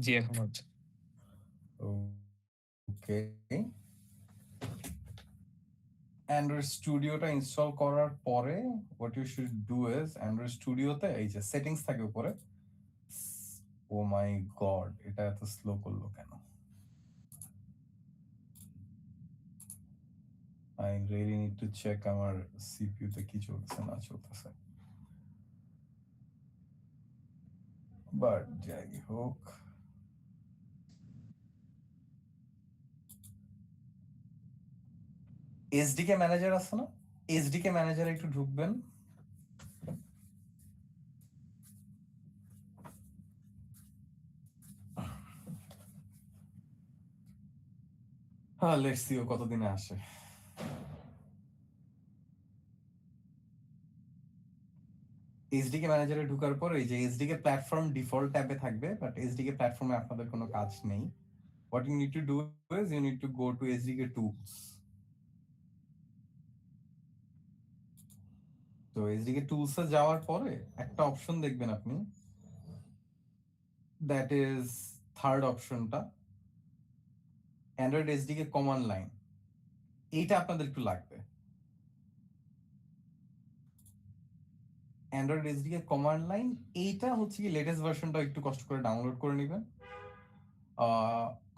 জি এখন হচ্ছে। ওকে, অ্যান্ড্রয়েড স্টুডিওটা ইনস্টল করার পরে what you should do is, Android স্টুডিওতে এই যে সেটিংস থাকে উপরে। ও মাই গড, এটা এত স্লো করলো কেন? I really need to check আমার CPU তে কি চলছে না চলতেছে। বাট যাই হোক, এসডিকে ম্যানেজার আছে না, এসডিকে ম্যানেজারে একটু ঢুকবেন। হ্যাঁ, লেটস সি ও কতদিনে আসে। এসডিকে ম্যানেজারে ঢোকার পর এই যে এসডিকে প্ল্যাটফর্ম ডিফল্ট ট্যাবে থাকবে, বাট এসডিকে প্ল্যাটফর্মে আপনাদের কোনো কাজ নেই। What you need to do is you need to go to SDK tools. তো SDK tools এ যাওয়ার পরে একটা অপশন দেখবেন আপনি, দ্যাট ইজ থার্ড অপশনটা, অ্যান্ড্রয়েড SDK কমান্ড লাইন। এইটা আপনাদের একটু লাগবে। অ্যান্ড্রয়েড SDK কমান্ড লাইন, এইটা হচ্ছে কি লেটেস্ট ভার্সনটা একটু কষ্ট করে ডাউনলোড করে নেবেন।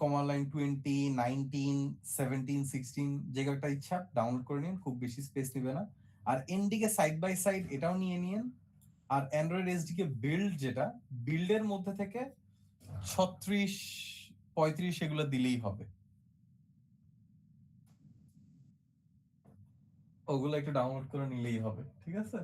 কমান্ড লাইন 20, 19, 17, 16 যে একটা ইচ্ছা ডাউনলোড করে নিন, খুব বেশি স্পেস নেবে না। আর এনডিকে সাইড বাই সাইড এটাও নিয়ে নিন। আর অ্যান্ড্রয়েড এসডিকে বিল্ড, যেটা বিল্ডের মধ্যে থেকে 36, 35 এগুলো দিলেই হবে। ওগুলো একটু ডাউনলোড করে নিলেই হবে, ঠিক আছে?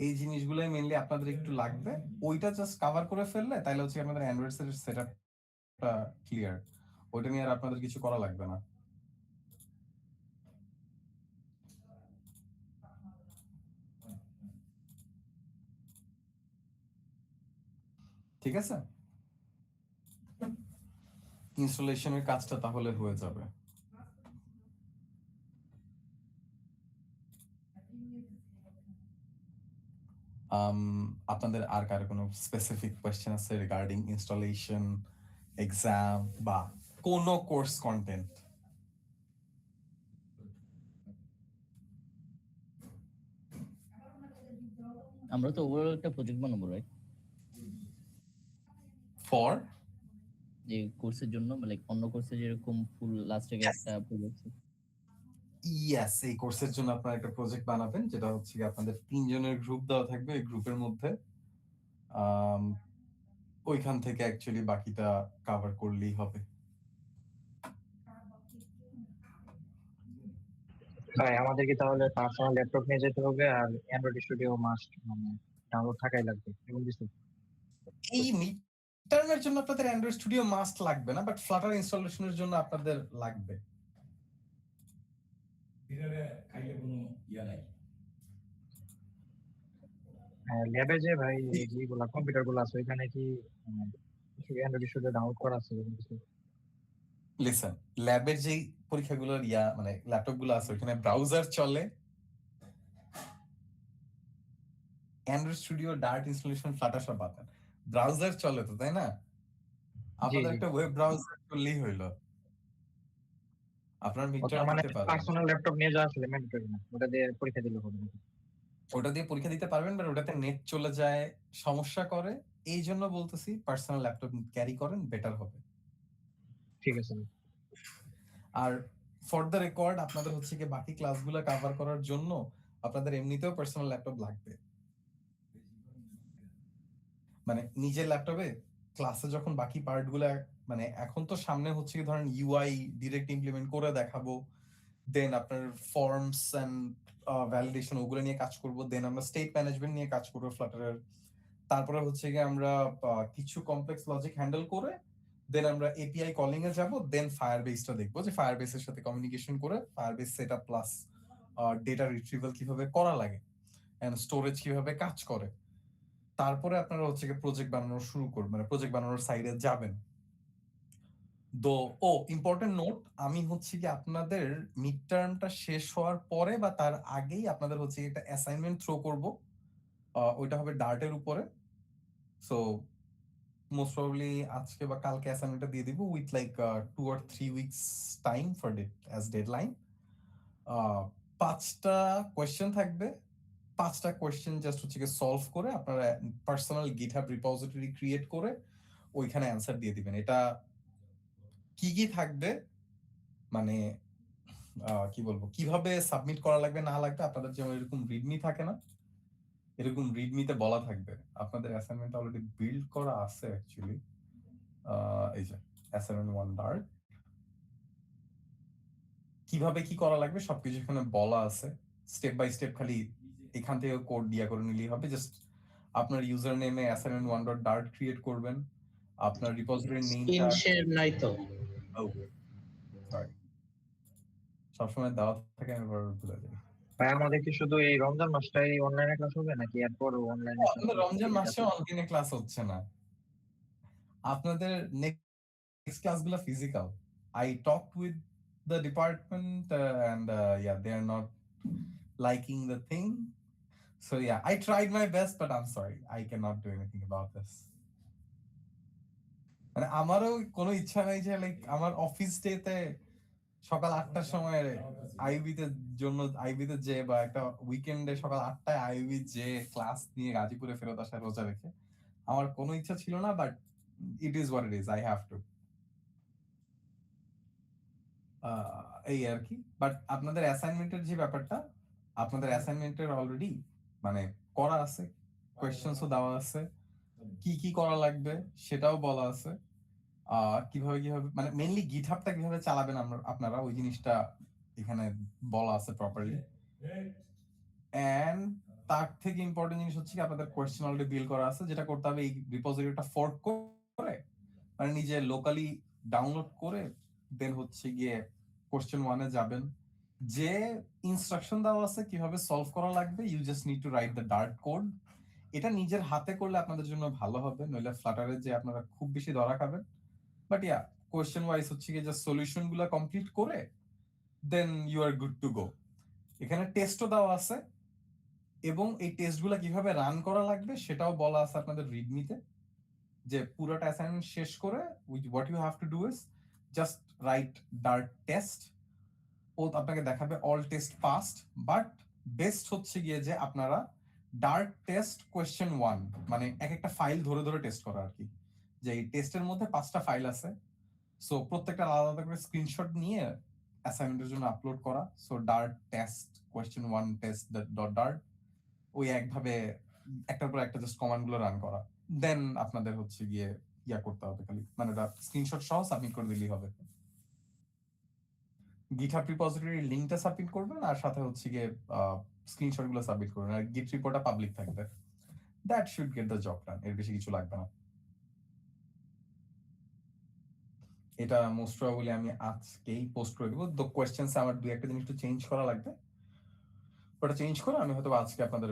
এই জিনিসগুলোই মেইনলি আপনাদের একটু লাগবে। ওইটা জাস্ট কভার করে ফেললে তাহলে হচ্ছে আপনাদের অ্যান্ড্রয়েড সেটআপটা ক্লিয়ার। ওইটা নিয়ে আর আপনাদের কিছু করা লাগবে না। ঠিক আছে, ইনস্টলেশনের কাজটা তাহলে হয়ে যাবে। আপনাদের আর কারো কোনো স্পেসিফিক কোয়েশ্চেন আছে রিগার্ডিং ইনস্টলেশন, এক্সাম বা কোনো কোর্স কন্টেন্ট? আমরা তো ওভারঅল একটা প্রজেক্ট বানাবো, রাইট? ফর যে কোর্সের জন্য, লাইক অন্য কোর্সে যেরকম ফুল লাস্টে একটা প্রজেক্ট। ইয়েস, এই কোর্সের জন্য আপনারা একটা প্রজেক্ট বানাবেন, যেটা হচ্ছে আপনাদের 3 জনের গ্রুপ দেওয়া থাকবে। এই গ্রুপের মধ্যে ওইখান থেকে অ্যাকচুয়ালি বাকিটা কভার করলেই হবে। ভাই আমাদেরকে তাহলে পার্সোনাল ল্যাপটপ নিয়ে যেতে হবে আর অ্যান্ড্রয়েড স্টুডিও মাস্ট মানে ডাউনলোড থাকাই লাগবে, এরকম কিছু? এই মিড টার্মের জন্য আপনাদের অ্যান্ড্রয়েড স্টুডিও মাস্ট লাগবে না, বাট ফ্লাটার ইনস্টলেশনের জন্য আপনাদের লাগবে। ল্যাবে যে ভাই যেগুলো কম্পিউটার গুলো আছে ওইখানে কি অ্যান্ড্রয়েড স্টুডিও ডাউনলোড করা আছে এরকম কিছু? লিসেন, ল্যাবের যেই পরীক্ষাগুলোর মানে ল্যাপটপ গুলো আছে ওখানে ব্রাউজার চলে, Android studio Dart installation Flutter সব বাদ দেন, ব্রাউজার চলে তো, তাই না? আপনাদের একটা ওয়েব ব্রাউজার করলেই হইলো। আপনার মিটার মানে দিতে পারবেন, পার্সোনাল ল্যাপটপ নিয়ে যাওয়া আসলে ম্যান্ডেটরি না, ওটা দিয়ে পরীক্ষা দিলে হবে না? ওটা দিয়ে পরীক্ষা দিতে পারবেন, বাট ওটাতে নেট চলে যায়, সমস্যা করে। এই জন্য বলতেছি পার্সোনাল ল্যাপটপ ক্যারি করেন, বেটার হবে। ঠিক আছে। আর ফর দ্য রেকর্ড, আপনাদের হচ্ছে কি বাকি ক্লাসগুলো কভার করার জন্য আপনাদের এমনিতেও পার্সোনাল ল্যাপটপ লাগবে। মানে নিজের ল্যাপটপে ক্লাসে যখন বাকি পার্টগুলো মানে এখন তো সামনে হচ্ছে কি ধরেন ইউআই ডিরেক্ট ইমপ্লিমেন্ট করে দেখাবো, দেন আপনার ফর্মস এন্ড ভ্যালিডেশন ওগুলো নিয়ে কাজ করব, দেন আমরা স্টেট ম্যানেজমেন্ট নিয়ে কাজ করবো ফ্লাটারের, তারপরে হচ্ছে কি আমরা কিছু কমপ্লেক্স লজিক হ্যান্ডেল করে দেন আমরা এপিআই কলিং এ যাব, দেন ফায়ারবেসটা দেখবো যে ফায়ারবেসের সাথে কমিউনিকেশন করে Firebase setup plus data retrieval কিভাবে করা লাগে এন্ড স্টোরেজ কিভাবে কাজ করে। তারপরে আপনারা হচ্ছে কি প্রজেক্ট বানানো শুরু করবেন, মানে প্রজেক্ট বানানোর সাইডে যাবেন। ইম্পর্টেন্ট নোট, আমি হচ্ছে কি আপনাদের মিড টার্মটা শেষ হওয়ার পরে বা তার আগেই আপনাদের হচ্ছে একটা অ্যাসাইনমেন্ট থ্রো করব, ওইটা হবে ডার্টের উপরে। সো মোস্ট প্রবাবলি আজকে বা কালকে অ্যাসাইনমেন্টটা দিয়ে দিব with like 2 or 3 weeks time for as deadline. 5টা কোয়েশ্চেন থাকবে, 5টা কোয়েশ্চেন জাস্ট হচ্ছে কি সলভ করে আপনারা পার্সোনাল গিটহাব রিপোজিটরি ক্রিয়েট করে ওইখানে অ্যান্সার দিয়ে দিবেন। এটা কি কি থাকবে মানে কি বলবো, কিভাবে সাবমিট করা লাগবে না লাগবে, আপনাদের যেমন এরকম রিডমি থাকে না, এরকম রিডমিতে বলা থাকবে। আপনাদের অ্যাসাইনমেন্ট অলরেডি বিল্ড করা আছে অ্যাকচুয়ালি, এই যে অ্যাসাইনমেন্ট 1 ডার্ট, কিভাবে কি করা লাগবে সবকিছু এখানে বলা আছে স্টেপ বাই স্টেপ। খালি এখান থেকে কোড দিয়া করে নিলেই হবে। জাস্ট আপনার ইউজার নেমে অ্যাসাইনমেন্ট 1.dart ক্রিয়েট করবেন, আপনার রিপোজিটরি নেমটা নাই তো সরি সবসময় দেওয়া থাকে আমি ভুলে যাই। ভাই আমাদের কি শুধু এই রমজান মাসটাই অনলাইনে ক্লাস হবে নাকি এরপর অনলাইনে? আপনাদের রমজান মাসে অনলাইনে ক্লাস হচ্ছে না, আপনাদের নেক্সট ক্লাসগুলো physical. I talked with the department and yeah, they are not liking the thing. So yeah, I tried my best, but I'm sorry, I cannot do anything about this. মানে আমারও কোনো ইচ্ছা নাই যে লাইক আমার অফিস ডেতে সকাল 8টার সময় আইবিতে যে বা একটা উইকেন্ডে সকাল 8টায় আইবি যে ক্লাস নিয়ে গাজীপুরে ফেরত আসা রোজা রেখে, আমার কোনো ইচ্ছা ছিল না, but it is what it is, I have to. এই আর কি। বাট আপনাদের অ্যাসাইনমেন্টের যে ব্যাপারটা, আপনাদের অ্যাসাইনমেন্টের অলরেডি মানে করা আছে, কোয়েশ্চেন্সও দেওয়া আছে, কি কি করা লাগবে সেটাও বলা আছে, কিভাবে মানে মেইনলি গিটহাবটা কিভাবে চালাবেন আপনারা ওই জিনিসটা এখানে বলা আছে প্রপারলি। এন্ড তার থেকে ইম্পর্টেন্ট জিনিস হচ্ছে কি আপনাদের কোয়েশ্চেন অলরেডি বিল্ড করা আছে, যেটা করতে হবে এই রিপোজিটরিটা ফোর্ক করে মানে নিজে লোকালি ডাউনলোড করে দেন হচ্ছে গিয়ে কোশ্চেন 1 এ যাবেন, যে ইনস্ট্রাকশন দেওয়া আছে কিভাবে সলভ করা লাগবে, you just need to write the Dart code. এটা নিজের হাতে করলে আপনাদের জন্য ভালো হবে, নইলে ফ্লাটারে যে আপনারা খুব বেশি ধরা খাবেন। বাট ইয়া কোশ্চেন ওয়াইজ হচ্ছে কি জাস্ট সলিউশন গুলো কমপ্লিট করে then you are good to go. এখানে টেস্টও দেওয়া আছে এবং এই টেস্টগুলো কিভাবে রান করা লাগবে সেটাও বলা আছে আপনাদের রিডমিতে, যে পুরোটা অ্যাসাইনমেন্ট শেষ করে what you have to do is just write Dart test. ও আপনাকে দেখাবে all test passed, but best হচ্ছে গিয়ে যে আপনারা ডার্ট টেস্ট কোয়েশ্চেন 1 মানে এক একটা ফাইল ধরে ধরে টেস্ট করা আর কি, যে এই টেস্টের মধ্যে 5টা ফাইল আছে, সো প্রত্যেকটা আলাদা আলাদা করে স্ক্রিনশট নিয়ে অ্যাসাইনমেন্টের জন্য আপলোড করা। So Dart test question 1 test dot Dart, ওই একভাবে একটার পর একটা জাস্ট কমান্ড গুলো রান করা, দেন আপনাদের হচ্ছে গিয়ে ইয়া করতে হবে, খালি মানে স্ক্রিনশট সহ সাবমিট করে দিলেই হবে। গিটহাব রিপোজিটরি লিংকটা সাবমিট করবেন আর সাথে হচ্ছে গিয়ে স্ক্রিনশট গুলো সাবমিট করবেন, আর গিট রিপোর্টটা পাবলিক থাকবে। That should get the job ডান, এর বেশি কিছু লাগবে না। এটা মোস্ট প্রবাবলি আমি আজকেই পোস্ট করে দেবো। দ্য কোয়েশ্চেন্স আমার দুই একটা জিনিস একটু চেঞ্জ করা লাগবে, ওটা চেঞ্জ করে আমি হয়তো আজকে আপনাদের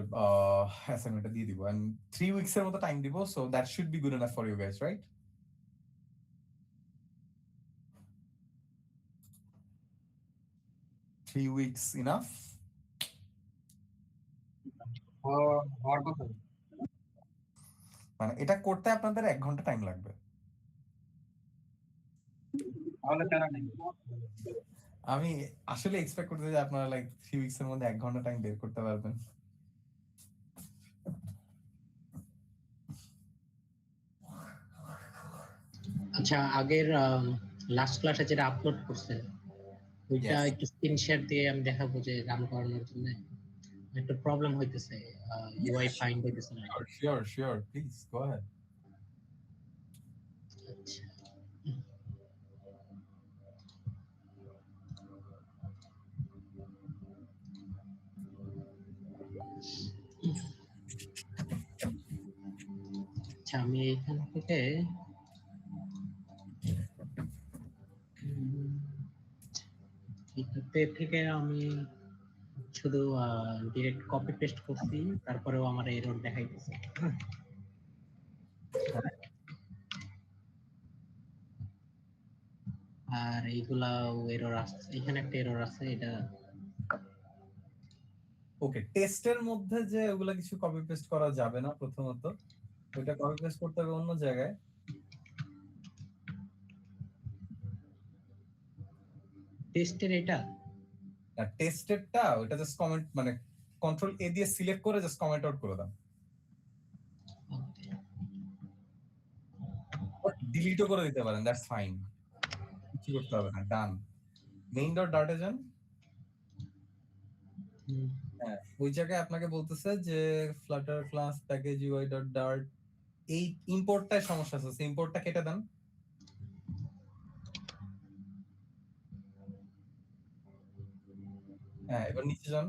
অ্যাসাইনমেন্টটা দিয়ে দিব, এন্ড 3 weeks এর মতো টাইম দিব। So that should be good enough for you guys, right? 3 weeks enough? মানে এটা করতে আপনাদের 1 ঘন্টা টাইম লাগবে। আমি আসলে এক্সপেক্ট করতে যে আপনারা লাইক 3 weeks এর মধ্যে 1 ঘন্টা টাইম বের করতে পারবেন। আচ্ছা, আগের লাস্ট ক্লাসে যেটা আপলোড করছেন ওইটা একটু স্ক্রিন শেয়ার দিয়ে আমি দেখাবো যে রান করানোর জন্য একটা প্রবলেম হইতেছে, ইউআই ফাইন্ড হইতেছে না। Sure, please go ahead. আচ্ছা আচ্ছা আমি এখান থেকে এটাতে থেকে আমি শুধু ডিরেক্ট কপি পেস্ট করছি, তারপরেও আমার এরর দেখাইতেছে। আর এইগুলা এরর আসছে, এখানে একটা এরর আছে, এটা ওকে, টেস্টের মধ্যে যে ওগুলা কিছু কপি পেস্ট করা যাবে না, প্রথমত ওইটা কপি পেস্ট করতে হবে অন্য জায়গায়। টেস্টের এটা টেস্টেরটা ওইটা জাস্ট কমেন্ট মানে কন্ট্রোল এ দিয়ে সিলেক্ট করে জাস্ট কমেন্ট আউট করে দাও, ডিলিটও করে দিতে পারেন, দ্যাটস ফাইন, কিছু করতে হবে না। ডান, মেইন ডট ডাটা যান। হ্যাঁ, ওই জায়গায় আপনাকে বলতেছে যে Flutter class package UI dot Dart, এই ইম্পোর্টটায় সমস্যা আছে, ইম্পোর্টটা কেটে দেন। হ্যাঁ, এবার নিচে যান,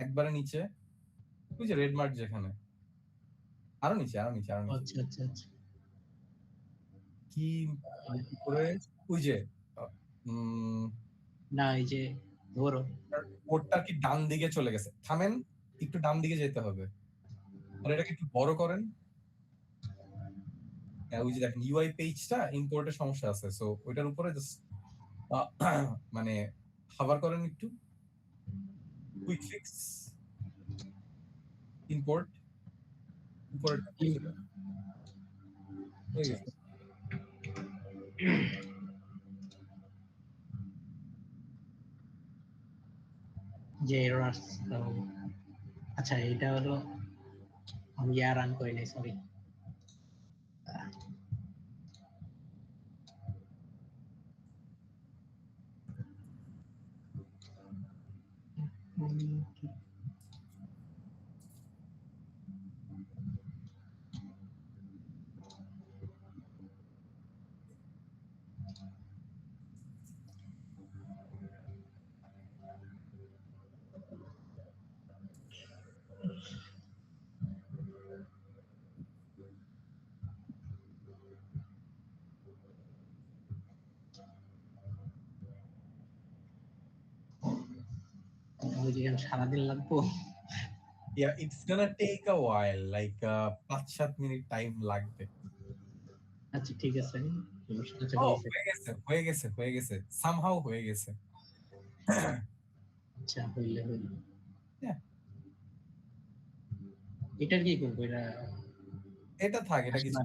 একবারে নিচে, ওই যে রেড মার্ক যেখানে, আরো নিচে আরো নিচে আরো নিচে। আচ্ছা আচ্ছা আচ্ছা কি করে ওই যে না, এই যে ধরো কোডটা কি ডান দিকে চলে গেছে, থামেন, একটু ডান দিকে যেতে হবে, আর এটাকে একটু বড় করেন। ওই যে দেখেন ইউআই পেজটা ইম্পোর্টের সমস্যা আছে, সো ওইটার উপরে জাস্ট মানে হাভার করেন একটু, কুইক ফিক্স ইম্পোর্ট উপরে হয়ে গেছে। যে এরর আসছে, আচ্ছা এটা হলো আমি রান করি নাই, সরি। সারাদিন লাগবো। Yeah, it's gonna take a while, like 5-7 minute time লাগবে। আচ্ছা ঠিক আছে, হয়ে গেছে somehow হয়ে গেছে। আচ্ছা হইলে এটার কি করবো? এটা থাক, এটা কিছু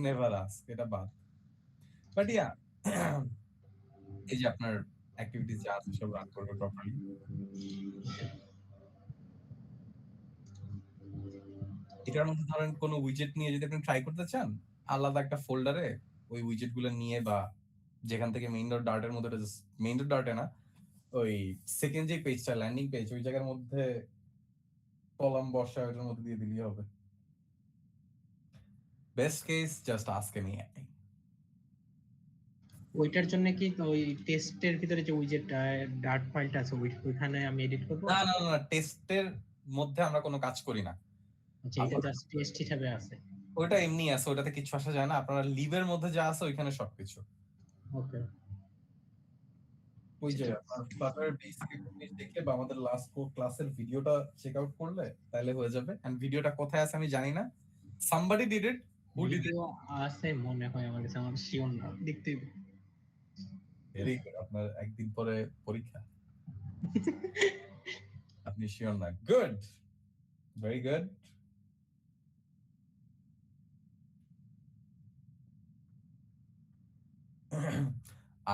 নেভার আস্ক, এটা বাদ। বাট ইয়া, এই যে আপনার অ্যাক্টিভিটিস যা আছে সব রান করবে প্রপারলি। এটার মধ্যে ধরেন কোনো উইজেট নিয়ে যদি আপনি ট্রাই করতে চান, আলাদা একটা ফোল্ডারে ওই উইজেট গুলো নিয়ে, বা যেখান থেকে মেইন ডট ডার্টের মধ্যে, মেইন ডট ডার্টে না, ওই সেকেন্ড যে পেজটা ল্যান্ডিং পেজ, ওই জায়গার মধ্যে কলাম বসা, ওইটার মধ্যে দিয়ে দিলেই হবে। Best case just ask any. ওইটার জন্য কি ওই টেস্টের ভিতরে যে উইজেট ডার্ট ফাইলটা আছে ওইখানে আমি এডিট করব? না না না, টেস্টের মধ্যে আমরা কোনো কাজ করি না। আচ্ছা, এটা জাস্ট টেস্ট হিসেবে আছে, ওটা এমনি আছে, ওটাতে কিছু আসা যায় না। আপনারা লিভের মধ্যে যা আছে ওইখানে সবকিছু। ওকে, ওই যে আপনার ফ্লাটার বেসিক দেখলে বা আমাদের লাস্ট ক্লাসের ভিডিওটা চেক আউট করলে তাহলে হয়ে যাবে। এন্ড ভিডিওটা কোথায় আছে আমি জানি না, somebody did it, who did it? আছে মনে হয় আমার কাছে, আমার শিওর না, দেখতে হবে। ভেরি গুড, আপনার একদিন পরে পরীক্ষা, আপনি শিওর না? Good, very good.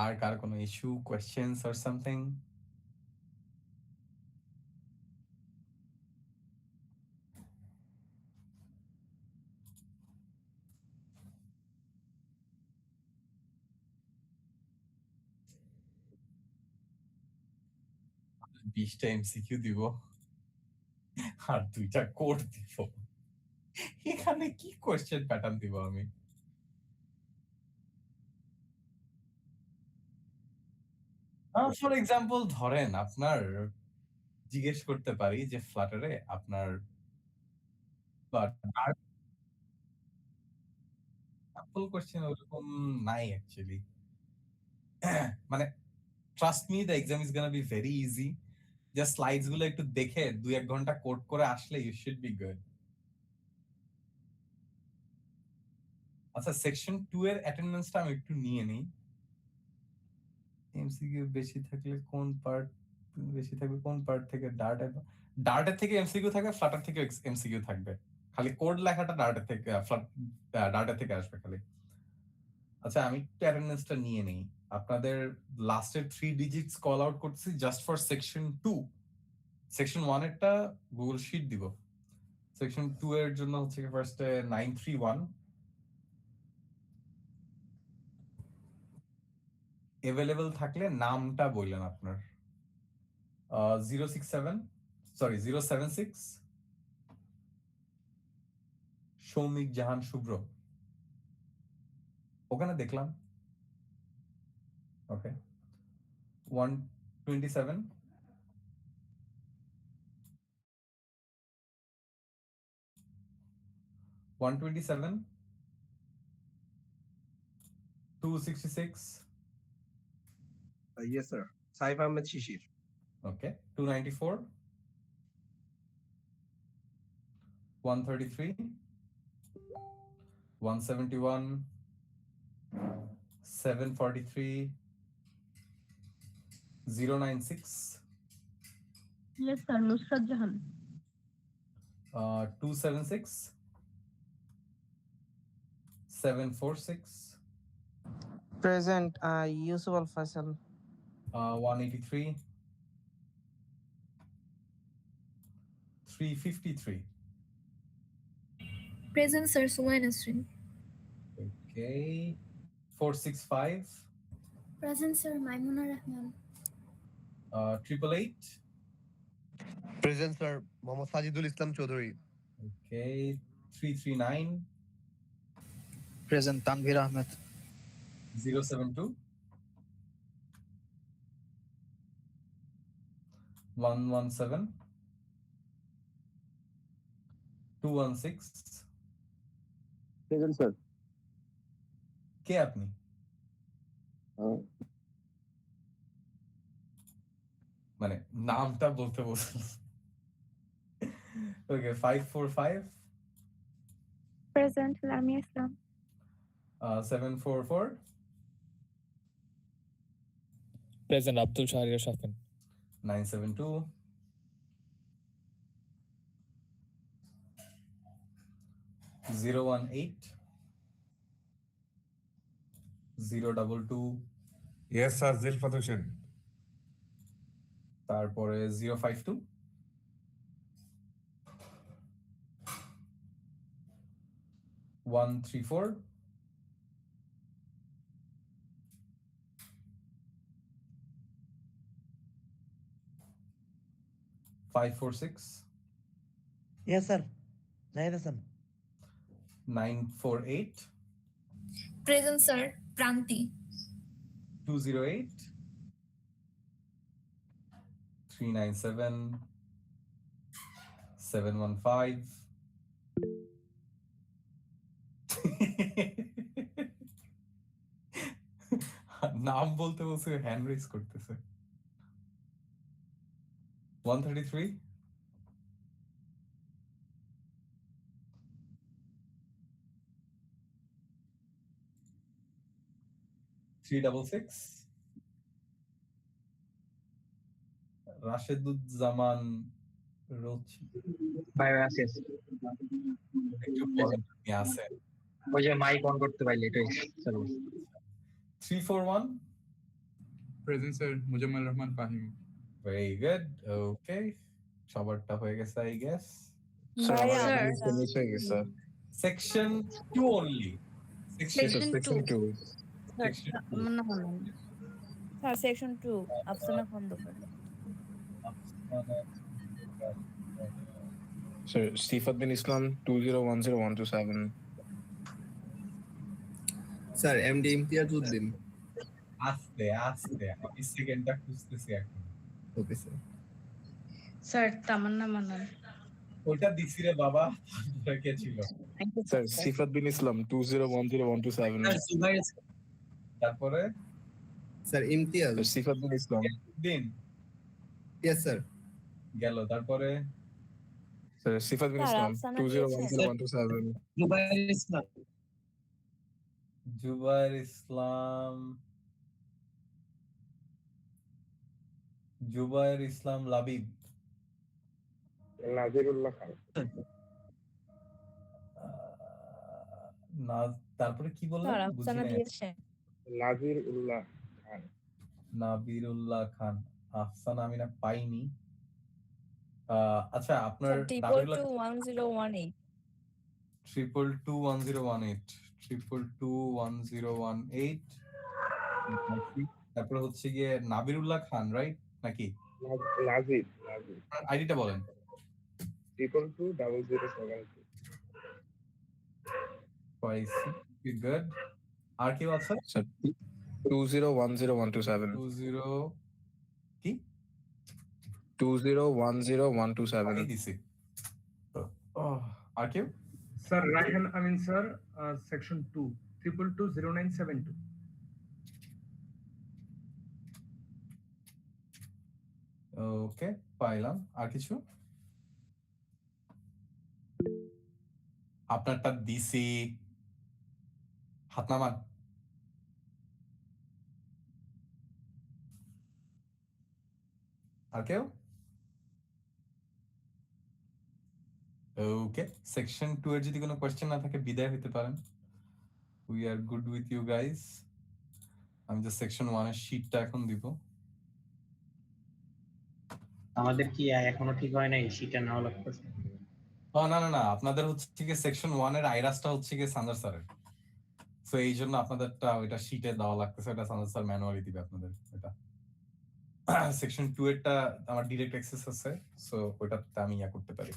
আর কার কোনো ইস্যু, কোয়েশ্চেনস অর সামথিং? বিশটা এমসিকিউ দিব আর 2টা কোড দিব, এখানে কি কোশ্চেন প্যাটার্ন দিব আমি? ফর এক্সাম্পল ধরেন আপনার জিজ্ঞেস করতে পারি যে ফ্লাটারে আপনার ফুল কোশ্চেন ওরকম নাই অ্যাকচুয়ালি। মানে trust me the exam is gonna be very easy. Just slides গুলো একটু দেখে 2-1 ঘন্টা কোড করে আসলে ইউ শুড বি গুড। আচ্ছা, সেকশন 2 এর অ্যাটেন্ডেন্সটা আমি একটু নিয়ে নেই। এমসিকিউ বেশি থাকলে কোন পার্ট বেশি থাকবে, কোন পার্ট থেকে? ডার্টের থেকে এমসিকিউ থাকবে, ফ্লাটার থেকে এমসিকিউ থাকবে। খালি কোড লেখাটা ডার্টের থেকে আসবে খালি। আচ্ছা, আমি একটু অ্যাটেন্ডেন্সটা নিয়ে নেই। আপনাদের লাস্টের 3 ডিজিটস কল আউট করতেছি জাস্ট ফর সেকশন 2। সেকশন 1 এরটা গুগল শিট দিব। সেকশন 2 এর জন্য হচ্ছে কি ফার্স্টে 931 अवेलेबल থাকলে নামটা বললেন আপনার। 076 সৌমিক জাহান শুভ্র, ওখানে দেখলাম। ওকে, 127 266 Yes, sir. Saif Ahmed Shishir. Okay, 294 133 171 743 096 Yes, sir. Nusrat Jahan. 276 746 Present, Yusuf Al Faisal. 183 353 Present, sir. Sumayn Nasrin. Okay, 465 Present, sir. Maimuna Rahman. 888 Present, sir. Mohammad Sajidul Islam Chaudhary. Okay, 339 Present, Tanvir Ahmed. 072 117 216 Present, sir. কে আপনি? মানে নামটা বলতে বলছেন। ওকে, 545 Present, Lamia Islam. 744 present Abdul Shahriar Shafin. 972 018 022 Yes, sir. Zilfat Hussain. তারপরে 052 134 546 Yes, sir. Zahid Hassan. 948 Present, sir. Pranti. 208 397 715 নাম বলতে বলছে হ্যান্ড রেজ করতেছে। 133 366 রাশেদুজ্জামান রোচি। ভাই আছে আছে। একটু বলেন আপনি আছেন। ওই যে মাইক অন করতে পারলে এটাই চলো। 341 Present, sir. Mujammal Rahman Fahim. Very good. Okay. সবারটা হয়ে গেছে I guess. Section 2 only. Section 2. Section 2. Sir, section 2. Afsana Khandokar. Sir, Sifat bin Islam 2010127. Sir MD Imtiazuddin. আস্তে আস্তে আমি সেকেন্ডটা খুঁজতেছি এখন। Okay sir. Sir Tamanna Mannan. ওটা দিছি রে বাবা। ওটা কে ছিল? Sir, Sifat bin Islam 2010127. তারপরে sir Imtiaz. Sir, Sifat bin Islam. দিন ইয়েস স্যার। গেল তারপরে Sir, Sifat bin Islam 2010127. Jubair ইসলাম। জুবাইর ইসলাম, জুবাইর ইসলাম লাবিব। নাজিরুল্লাহ খান। না তারপরে কি বললেন? বুঝি নাই। নাজিরুল্লাহ খান। নাবিরুল্লাহ খান। আফসানা আমি না পাইনি। আচ্ছা আপনার Triple 21018 3221018 তারপরে হচ্ছে গিয়ে নাবিরুল্লাহ খান, রাইট নাকি? নাজির আইডিটা বলেন। 2220072. পাইছি, গুড। আর কেউ আছে? Sir, 2010127. 20 কি 2010127. আমি দিছি। আর কেউ? স্যার রায়হান আমিন স্যার, সেকশন 2 2220972. ওকে পাইলাম। আর কিছু? আপনারটা দিছি, হাত নামান। আর কেউ? ওকে, সেকশন 2 এর যদি কোনো কোশ্চেন না থাকে বিদায় হইতে পারেন। We are good with you guys. আমি যে সেকশন 1 এর শীটটা এখন দিব। আমাদের কি এখনো ঠিক হয় নাই, সেটা নাও লাগতেছে। না না না, আপনাদের হচ্ছে কি সেকশন 1 এর আইরাসটা হচ্ছে কি সানজার স্যারের। সো এই জন্য আপনাদেরটা ওইটা শীটে দেওয়া লাগতেছে, ওটা সানজার স্যার ম্যানুয়ালি দিবে আপনাদের। ওটা সেকশন 2 এরটা আমার ডাইরেক্ট অ্যাক্সেস আছে, সো ওইটাতে আমি করতে পারি।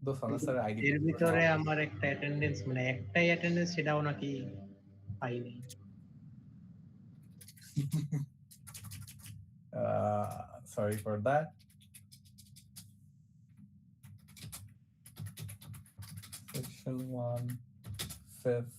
তো সানজার স্যারের আইডি এর ভিতরে আমার একটা অ্যাটেন্ডেন্স মানে একটাই অ্যাটেন্ডেন্স, সেটাও নাকি পাইনি। Sorry for that. Section 1, 5th